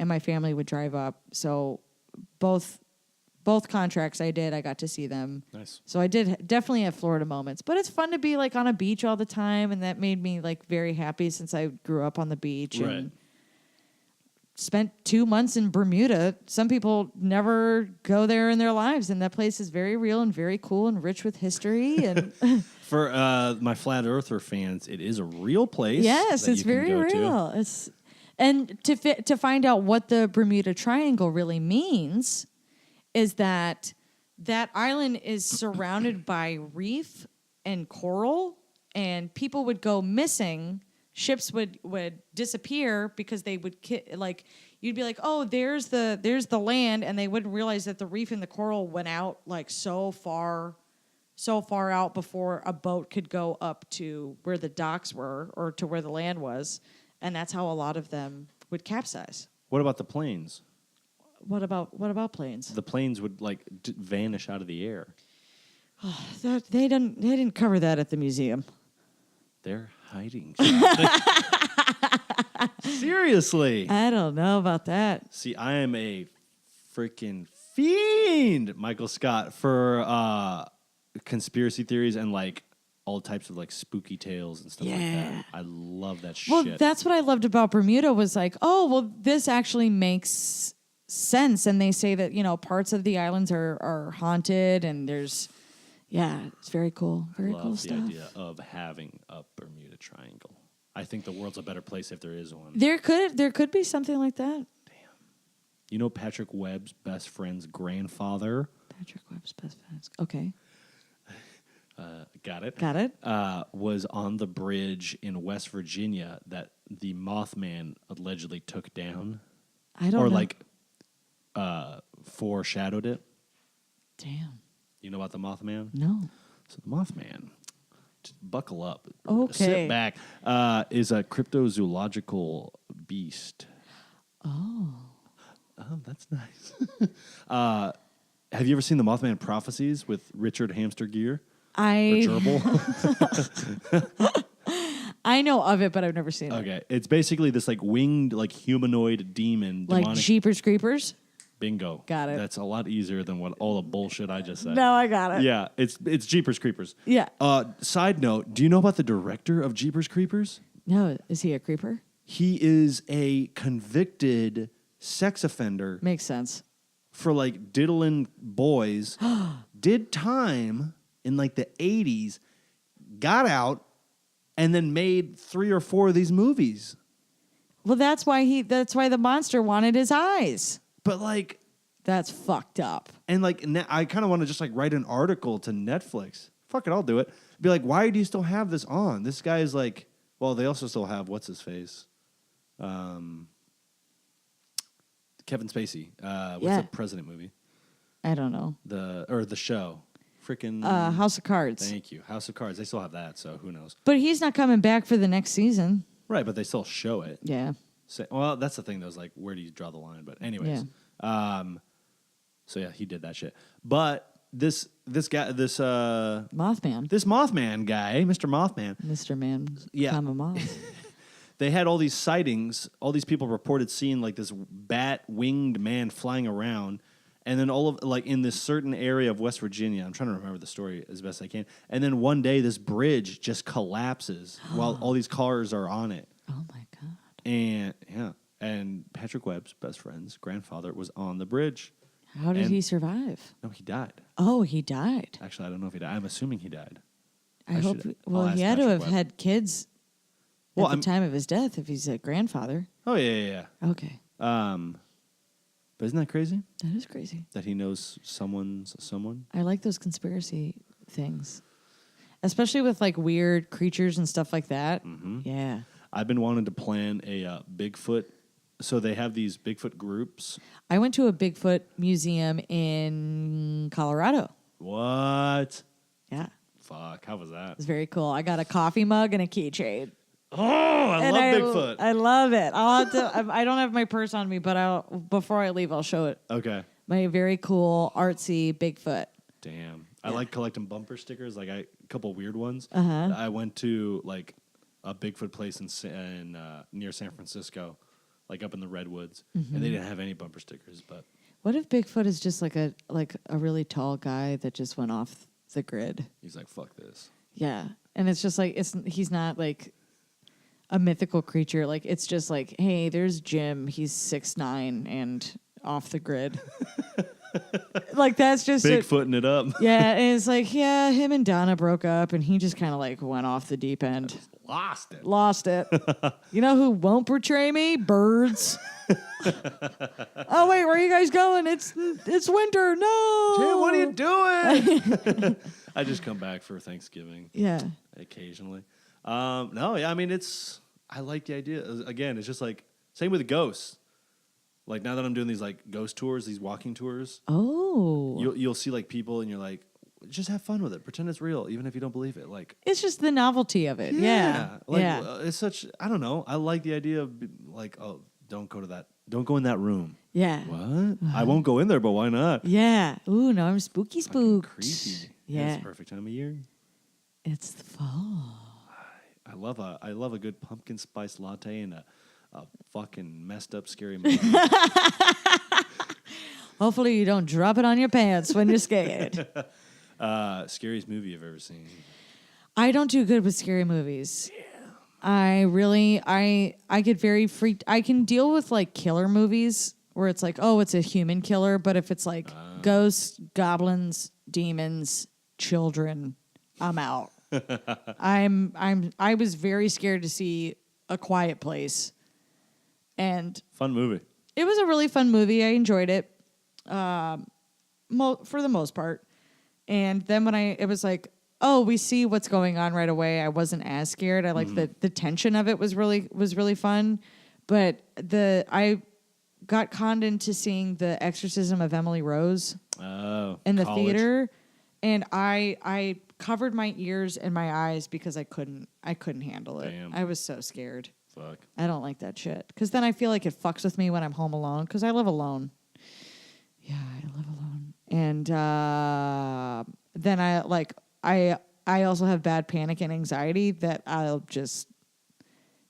and my family would drive up. So both contracts I did, I got to see them. Nice. So I did definitely have Florida moments, but it's fun to be like on a beach all the time, and that made me like very happy since I grew up on the beach Right. and spent 2 months in Bermuda. Some people never go there in their lives, and that place is very real and very cool and rich with history. And For my Flat Earther fans, it is a real place. yes, that it's you can very go real. And to find out what the Bermuda Triangle really means is that island is surrounded by reef and coral, and people would go missing. Ships would disappear because they would like you'd be like, oh, there's the land, and they wouldn't realize that the reef and the coral went out like so far out before a boat could go up to where the docks were or to where the land was, and that's how a lot of them would capsize. What about the planes? What about planes? The planes would like vanish out of the air. They didn't cover that at the museum. They're hiding. Seriously. I don't know about that. See, I am a freaking fiend, Michael Scott, for conspiracy theories and like all types of like spooky tales and stuff like that. I love that shit. Well, that's what I loved about Bermuda was like, oh, well, this actually makes sense. And they say that, parts of the islands are haunted and there's, it's very cool. Very cool stuff. I love the idea of having a Bermuda Triangle. I think the world's a better place if there is one. There could be something like that. Damn. You know Patrick Webb's best friend's grandfather? Patrick Webb's best friends. Okay. Got it. Was on the bridge in West Virginia that the Mothman allegedly took down. I don't know. Or like foreshadowed it. Damn. You know about the Mothman? No. So the Mothman, just buckle up. Okay. Sit back. Is a cryptozoological beast. Oh, that's nice. Have you ever seen the Mothman Prophecies with Richard Hamster Gere? Or Gerbil? I know of it, but I've never seen it. Okay. It's basically this like winged, like humanoid demon. Like demonic. Jeepers Creepers? Bingo. Got it. That's a lot easier than what all the bullshit I just said. No, I got it. Yeah, it's Jeepers Creepers. Yeah. Side note, do you know about the director of Jeepers Creepers? No, is he a creeper? He is a convicted sex offender Makes sense. for like diddling boys. Did time in like the 80s, got out, and then made 3 or 4 of these movies. Well, that's why the monster wanted his eyes. But like, that's fucked up. and like I kind of want to just like write an article to Netflix. Fuck it, I'll do it. Be like, why do you still have this on? This guy is like, well, they also still have what's his face, Kevin Spacey. What's the President movie? I don't know. The show. Freaking House of Cards. Thank you. House of Cards. They still have that, so who knows? But he's not coming back for the next season. Right, but they still show it. Yeah. So, well, that's the thing, though, is like, where do you draw the line? But anyways. So yeah, he did that shit. But this guy, Mothman. this Mothman guy, Mr. Mothman, Mr. Man. Yeah. I'm a moth. they had all these sightings. All these people reported seeing like this bat-winged man flying around. And then all of, like, in this certain area of West Virginia, I'm trying to remember the story as best I can. And then one day, this bridge just collapses while all these cars are on it. Oh, my God. And, and Patrick Webb's best friend's grandfather was on the bridge. How did he survive? No, he died. Oh, he died. Actually, I don't know if he died. I'm assuming he died. I hope. Well, he had to have had kids at the time of his death if he's a grandfather. Oh, yeah. Okay. But isn't that crazy? That is crazy. That he knows someone's someone? I like those conspiracy things. Especially with like weird creatures and stuff like that. Mm-hmm. Yeah. I've been wanting to plan a Bigfoot. So they have these Bigfoot groups. I went to a Bigfoot museum in Colorado. What? Yeah. Fuck, how was that? It was very cool. I got a coffee mug and a keychain. Oh, I love Bigfoot. I love it. I'll have to. I don't have my purse on me, but before I leave, I'll show it. Okay. My very cool artsy Bigfoot. Damn. I like collecting bumper stickers. Like a couple weird ones. Uh-huh. I went to like a Bigfoot place in near San Francisco, like up in the redwoods, and they didn't have any bumper stickers. But what if Bigfoot is just like a really tall guy that just went off the grid? He's like, fuck this. Yeah, and it's just like he's not like a mythical creature. Like it's just like, hey, there's Jim. He's 6'9" and off the grid. Like that's just Bigfooting it up. Yeah, and it's like, yeah, him and Donna broke up, and he just kind of like went off the deep end. Lost it. You know who won't portray me? Birds. Oh wait, where are you guys going? It's winter. No. Jim, what are you doing? I just come back for Thanksgiving. Yeah. Occasionally. No, yeah, I mean, I like the idea. Again, it's just like, same with ghosts. Like, now that I'm doing these, like, ghost tours, these walking tours. Oh. You'll see, like, people, and you're like, just have fun with it. Pretend it's real, even if you don't believe it. Like, It's just the novelty of it. Yeah. Like, yeah. it's such, I don't know. I like the idea of, like, oh, don't go in that room. Yeah. What? I won't go in there, but why not? Yeah. Ooh, no, I'm spooky spooked. Creepy. Yeah. It's the perfect time of year. It's the fall. I love a good pumpkin spice latte and a fucking messed up scary movie. Hopefully you don't drop it on your pants when you're scared. Scariest movie you've ever seen? I don't do good with scary movies. Yeah. I get very freaked. I can deal with like killer movies where it's like, oh, it's a human killer, but if it's like ghosts, goblins, demons, children, I'm out. I was very scared to see A Quiet Place. And Fun movie. it was a really fun movie. I enjoyed it for the most part. And then when it was like, oh, we see what's going on right away, I wasn't as scared. I like the tension of it was really fun. But I got conned into seeing The Exorcism of Emily Rose in the theater, and I covered my ears and my eyes because I couldn't handle it. Damn. I was so scared. Fuck. I don't like that shit. Because then I feel like it fucks with me when I'm home alone. Because I live alone. Yeah, I live alone. And then I also have bad panic and anxiety that I'll just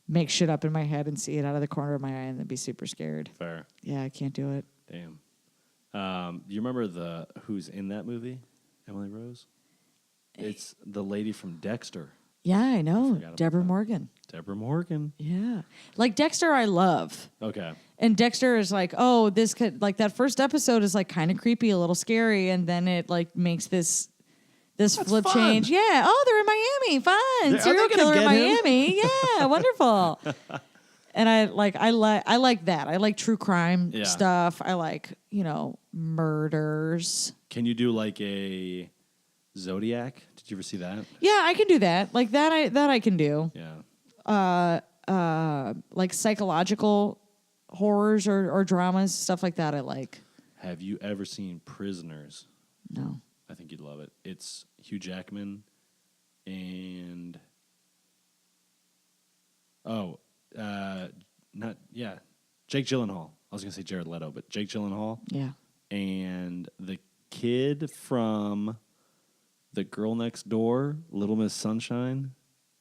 make shit up in my head and see it out of the corner of my eye and then be super scared. Fair. Yeah, I can't do it. Damn. Do you remember who's in that movie? Emily Rose? It's the lady from Dexter. Yeah, I know. about Deborah that. Morgan. Deborah Morgan. Yeah. Like Dexter, I love. Okay. And Dexter is like, oh, this could, like, that first episode is like kind of creepy, a little scary, and then it like makes this flip fun. change. Yeah. Oh, they're in Miami. Fun. Are Serial they gonna killer in get him? Miami. Yeah, wonderful. And I like that. I like true crime stuff. I like, murders. Can you do like a Zodiac? Did you ever see that? Yeah, I can do that. Like that I can do. Yeah. Like psychological horrors or dramas, stuff like that I like. Have you ever seen Prisoners? No. I think you'd love it. It's Hugh Jackman and Jake Gyllenhaal. I was gonna say Jared Leto, but Jake Gyllenhaal. Yeah. And the kid from The Girl Next Door, Little Miss Sunshine.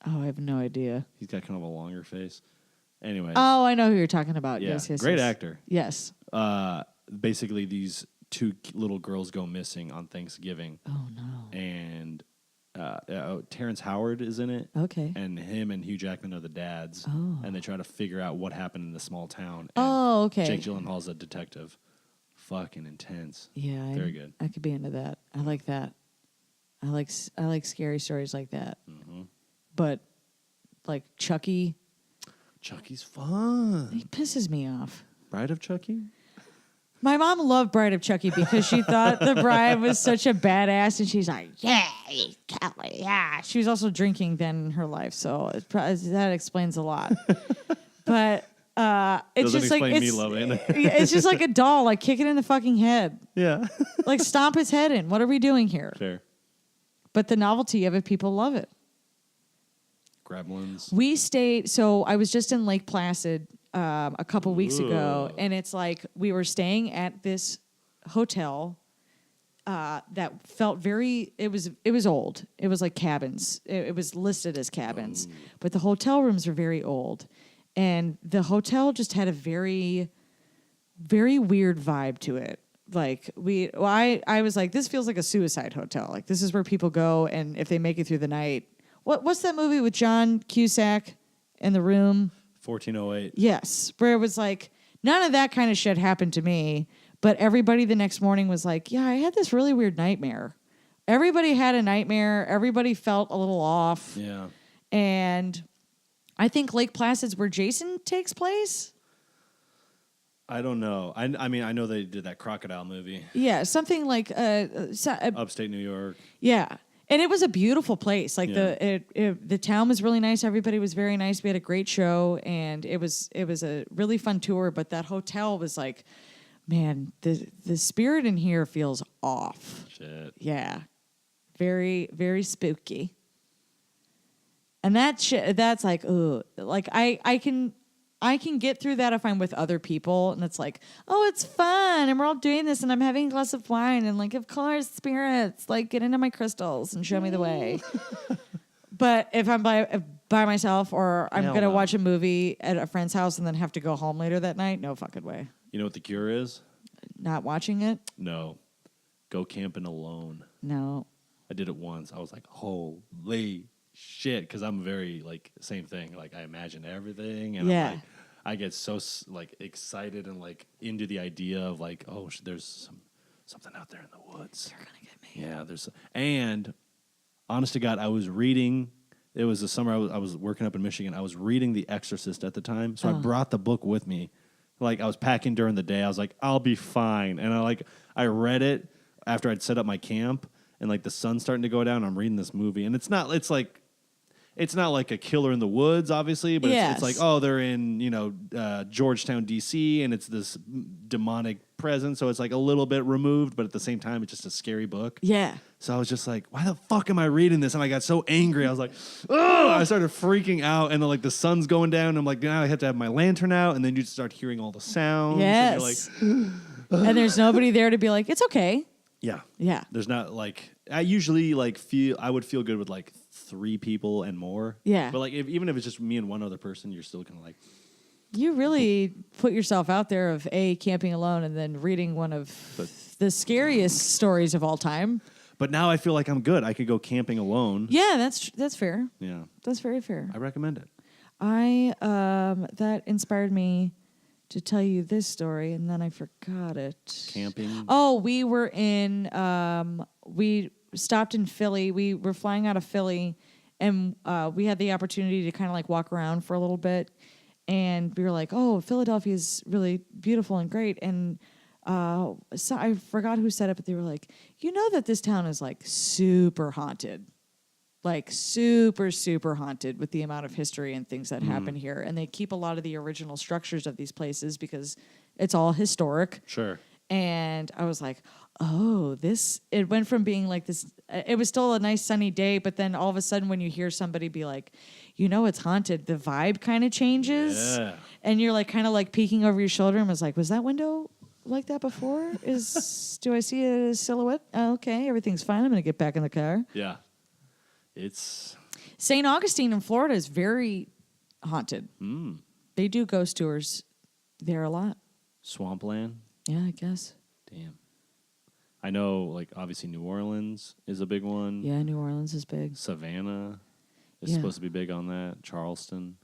Oh, I have no idea. He's got kind of a longer face. Anyway. Oh, I know who you're talking about. Yeah, Yes. great actor. Yes. Basically, these two little girls go missing on Thanksgiving. Oh, no. And Terrence Howard is in it. Okay. And him and Hugh Jackman are the dads. Oh. And they try to figure out what happened in the small town. And Oh, okay. Jake Gyllenhaal's a detective. Fucking intense. Yeah. Very good. I could be into that. I like that. I like scary stories like that. Mm-hmm. But like Chucky, Chucky's fun. he pisses me off. Bride of Chucky? My mom loved Bride of Chucky because she thought the bride was such a badass, and she's like, yeah, Kelly, yeah. She was also drinking then in her life, so that explains a lot. But it's Doesn't just like explain me loving it. it's just like a doll, like kick it in the fucking head, Yeah. like stomp his head in. What are we doing here? Fair. But the novelty of it, people love it. Gremlins. We stayed, so I was just in Lake Placid a couple weeks ago, and it's like we were staying at this hotel that felt it was old. It was like cabins. It was listed as cabins, but the hotel rooms were very old. And the hotel just had a very, very weird vibe to it. Like I was like, this feels like a suicide hotel. Like this is where people go, and if they make it through the night, what's that movie with John Cusack in The Room? 1408. Yes, where it was like none of that kind of shit happened to me, but everybody the next morning was like, yeah, I had this really weird nightmare. Everybody had a nightmare. Everybody felt a little off. Yeah. And I think Lake Placid's where Jason takes place. I don't know. I mean, I know they did that crocodile movie. Yeah, something like Upstate New York. yeah. And it was a beautiful place. Like Yeah. the town was really nice. Everybody was very nice. We had a great show, and it was a really fun tour. But that hotel was like, man, the spirit in here feels off. Shit. Yeah, very very spooky. And that's like, ooh, like I can get through that if I'm with other people and it's like, oh, it's fun and we're all doing this and I'm having a glass of wine and like, of course, spirits, like get into my crystals and show me the way. But if I'm by myself or I'm going to watch a movie at a friend's house and then have to go home later that night, no fucking way. You know what the cure is? Not watching it? No. Go camping alone. No. I did it once. I was like, holy shit, because I'm very like same thing. Like I imagine everything, and I'm like, I get so like excited and like into the idea of like, oh, there's something out there in the woods. You're gonna get me. Yeah, there's and honest to God, I was reading. It was the summer I was working up in Michigan. I was reading The Exorcist at the time, so I brought the book with me. Like I was packing during the day. I was like, I'll be fine, and I read it after I'd set up my camp, and like the sun's starting to go down. I'm reading this movie, and it's not like a killer in the woods, obviously, but it's like, oh, they're in, Georgetown, D.C., and it's this demonic presence, so it's like a little bit removed, but at the same time, it's just a scary book. Yeah. So I was just like, why the fuck am I reading this? And I got so angry. I was like, oh, I started freaking out, and then like the sun's going down, and I'm like, now I have to have my lantern out, and then you start hearing all the sounds. Yes. And you're like, and there's nobody there to be like, it's okay. Yeah. Yeah. There's not like, I usually like I would feel good with like 3 people and more. Yeah. But like even if it's just me and one other person, you're still kind of like. You really put yourself out there of camping alone and then reading one of the scariest stories of all time. But now I feel like I'm good. I could go camping alone. Yeah, that's fair. Yeah. That's very fair. I recommend it. That inspired me to tell you this story, and then I forgot it. Camping? Oh, we were we stopped in Philly. We were flying out of Philly, and we had the opportunity to kind of like walk around for a little bit. And we were like, oh, Philadelphia is really beautiful and great. And so I forgot who said it, but they were like, you know that this town is like super haunted. Like super, super haunted with the amount of history and things that happen here. And they keep a lot of the original structures of these places because it's all historic. Sure. And I was like, oh, it went from being like this, it was still a nice sunny day, but then all of a sudden when you hear somebody be like, you know, it's haunted, the vibe kind of changes. Yeah. And you're like kind of like peeking over your shoulder and was like, was that window like that before? Do I see a silhouette? Oh, okay, everything's fine. I'm going to get back in the car. Yeah. It's St. Augustine in Florida is very haunted. Mm. They do ghost tours there a lot. Swampland. Yeah, I guess. Damn. I know, like, obviously New Orleans is a big one. Yeah, New Orleans is big. Savannah is supposed to be big on that. Charleston.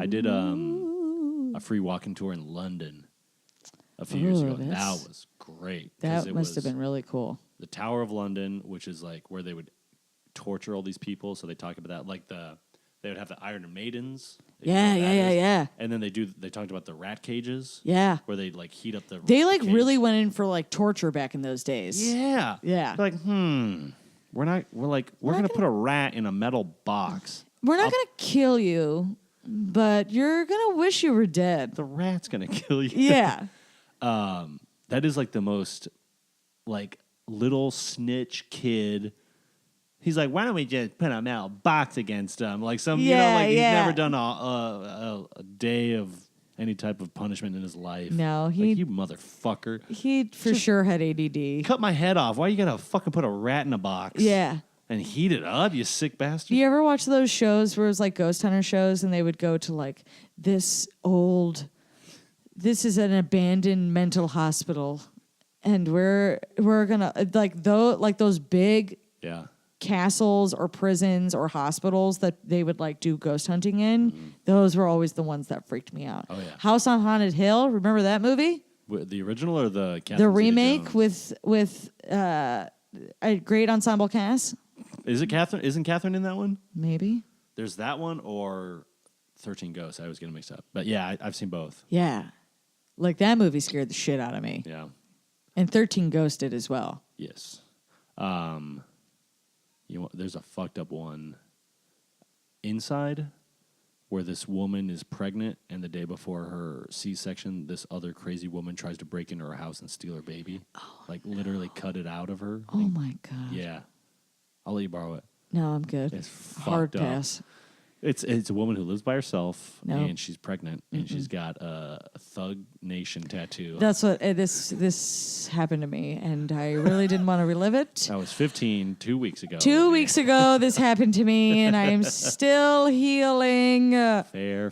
I did a free walking tour in London a few years ago. That was great. That must have been really cool. The Tower of London, which is like where they would torture all these people. So they talk about that, like they would have the Iron Maidens. Yeah. And then they talked about the rat cages. Yeah. Where they like heat up the. They like cage. really went in for like torture back in those days. Yeah. Yeah. They're like, we're gonna put a rat in a metal box. We're not gonna kill you, but you're gonna wish you were dead. The rat's gonna kill you. Yeah. That is like the most like little snitch kid. He's like, why don't we just put a metal box against him? Like he's never done a day of any type of punishment in his life. No, like, you motherfucker. He for sure had ADD. Cut my head off. Why you gotta fucking put a rat in a box? Yeah. And heat it up, you sick bastard. You ever watch those shows where it was like ghost hunter shows and they would go to like this is an abandoned mental hospital and we're gonna like those big castles or prisons or hospitals that they would like do ghost hunting in. Mm-hmm. Those were always the ones that freaked me out. Oh yeah. House on Haunted Hill, remember that movie? The original or the the remake with a great ensemble cast? Is it Catherine? Isn't Catherine in that one? Maybe. There's that one or 13 Ghosts. I was getting mixed up. But yeah, I've seen both. Yeah. Like that movie scared the shit out of me. Yeah. And 13 Ghosts did as well. Yes. There's a fucked up one inside where this woman is pregnant, and the day before her C-section, this other crazy woman tries to break into her house and steal her baby. Literally cut it out of her. Oh my God. Yeah. I'll let you borrow it. No, I'm good. It's Hard fucked up. pass. It's a woman who lives by herself, No. and she's pregnant, and she's got a Thug Nation tattoo. That's what this happened to me, and I really didn't want to relive it. I was 15 2 weeks ago. 2 weeks ago, this happened to me, and I am still healing. Fair.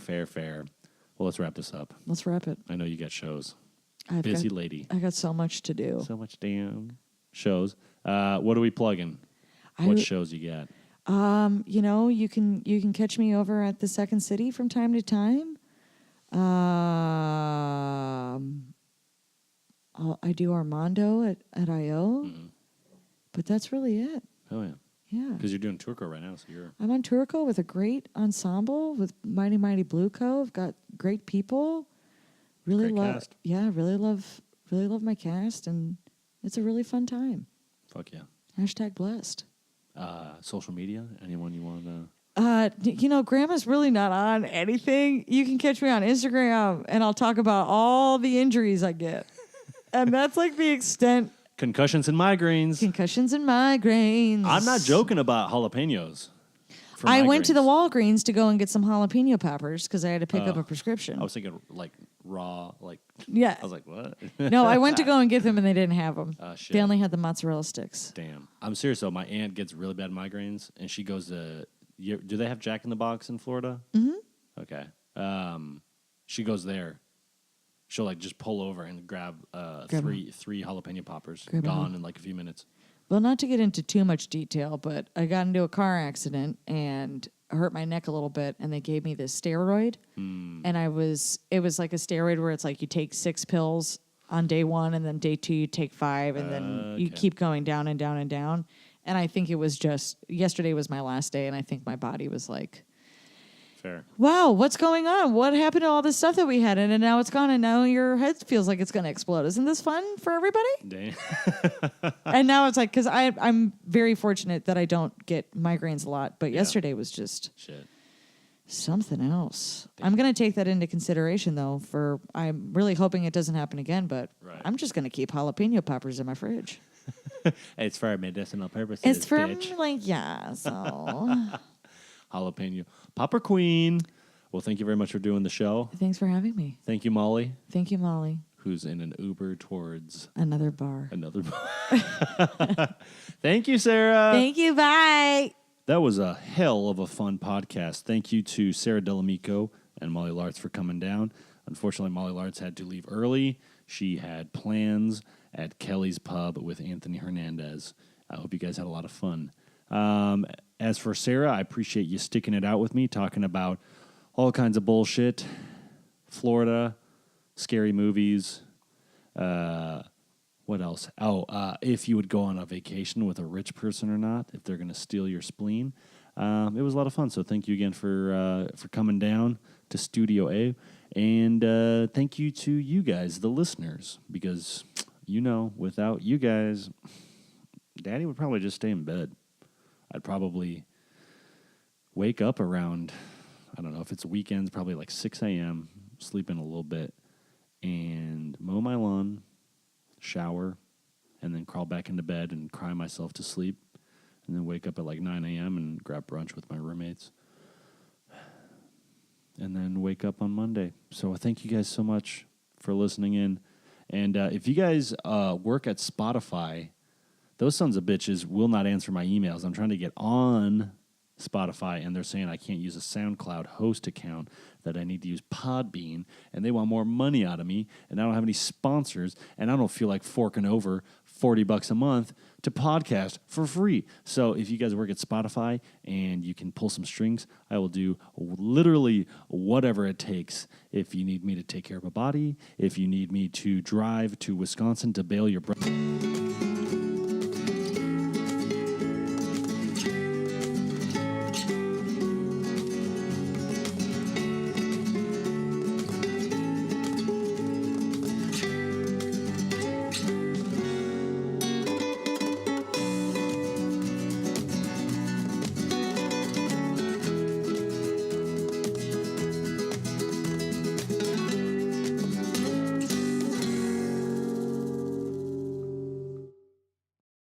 Well, let's wrap this up. Let's wrap it. I know you got shows. I've Busy got, lady. I got so much to do. So much damn shows. What are we plugging? What shows you got? You can catch me over at the Second City from time to time. I do Armando at I.O., but that's really it. Oh, yeah. Yeah. Because you're doing Turco right now, so you're... I'm on Turco with a great ensemble with Mighty Mighty Blue Cove. Got great people. Really Great love... cast. Yeah, really love my cast, and it's a really fun time. Fuck yeah. #blessed. Social media? Anyone you want to... Grandma's really not on anything. You can catch me on Instagram, and I'll talk about all the injuries I get. And that's like the extent. Concussions and migraines. Concussions and migraines. I'm not joking about jalapenos. I went to the Walgreens to go and get some jalapeno poppers because I had to pick up a prescription. I was thinking like raw, like... Yeah. I was like, what? No, I went to go and get them, and they didn't have them. Shit. They only had the mozzarella sticks. Damn. I'm serious, though. My aunt gets really bad migraines, and she goes to... do they have Jack in the Box in Florida? Mm-hmm. Okay. She goes there. She'll like just pull over and grab three jalapeno poppers. Gone in like a few minutes. Well, not to get into too much detail, but I got into a car accident and hurt my neck a little bit, and they gave me this steroid. And it was like a steroid where it's like you take 6 pills on day 1, and then day 2 you take 5, and then you keep going down and down and down. And I think it was just yesterday was my last day, and I think my body was like, fair. Wow, what's going on? What happened to all this stuff that we had? And now it's gone, and now your head feels like it's going to explode. Isn't this fun for everybody? Damn. And now it's like, because I'm very fortunate that I don't get migraines a lot, but yesterday was just shit. Something else. Damn. I'm going to take that into consideration, though. I'm really hoping it doesn't happen again, but I'm just going to keep jalapeno poppers in my fridge. It's for medicinal purposes. It's for bitch. so... Jalapeno Popper Queen. Well, thank you very much for doing the show. Thanks for having me. Thank you, Molly. Thank you, Molly. Who's in an Uber towards another bar. Thank you, Sarah. Thank you. Bye. That was a hell of a fun podcast. Thank you to Sarah Dell'Amico and Molly Lartz for coming down. Unfortunately, Molly Lartz had to leave early. She had plans at Kelly's Pub with Anthony Hernandez. I hope you guys had a lot of fun. As for Sarah, I appreciate you sticking it out with me, talking about all kinds of bullshit, Florida, scary movies, what else? If you would go on a vacation with a rich person or not, if they're going to steal your spleen. It was a lot of fun, so thank you again for coming down to Studio A, and thank you to you guys, the listeners, because, without you guys, Daddy would probably just stay in bed. I'd probably wake up around, I don't know, if it's weekends, probably like 6 a.m., sleep in a little bit, and mow my lawn, shower, and then crawl back into bed and cry myself to sleep, and then wake up at like 9 a.m. and grab brunch with my roommates, and then wake up on Monday. So thank you guys so much for listening in. And if you guys work at Spotify, those sons of bitches will not answer my emails. I'm trying to get on Spotify, and they're saying I can't use a SoundCloud host account, that I need to use Podbean, and they want more money out of me, and I don't have any sponsors, and I don't feel like forking over $40 a month to podcast for free. So if you guys work at Spotify and you can pull some strings, I will do literally whatever it takes. If you need me to take care of a body, if you need me to drive to Wisconsin to bail your brother...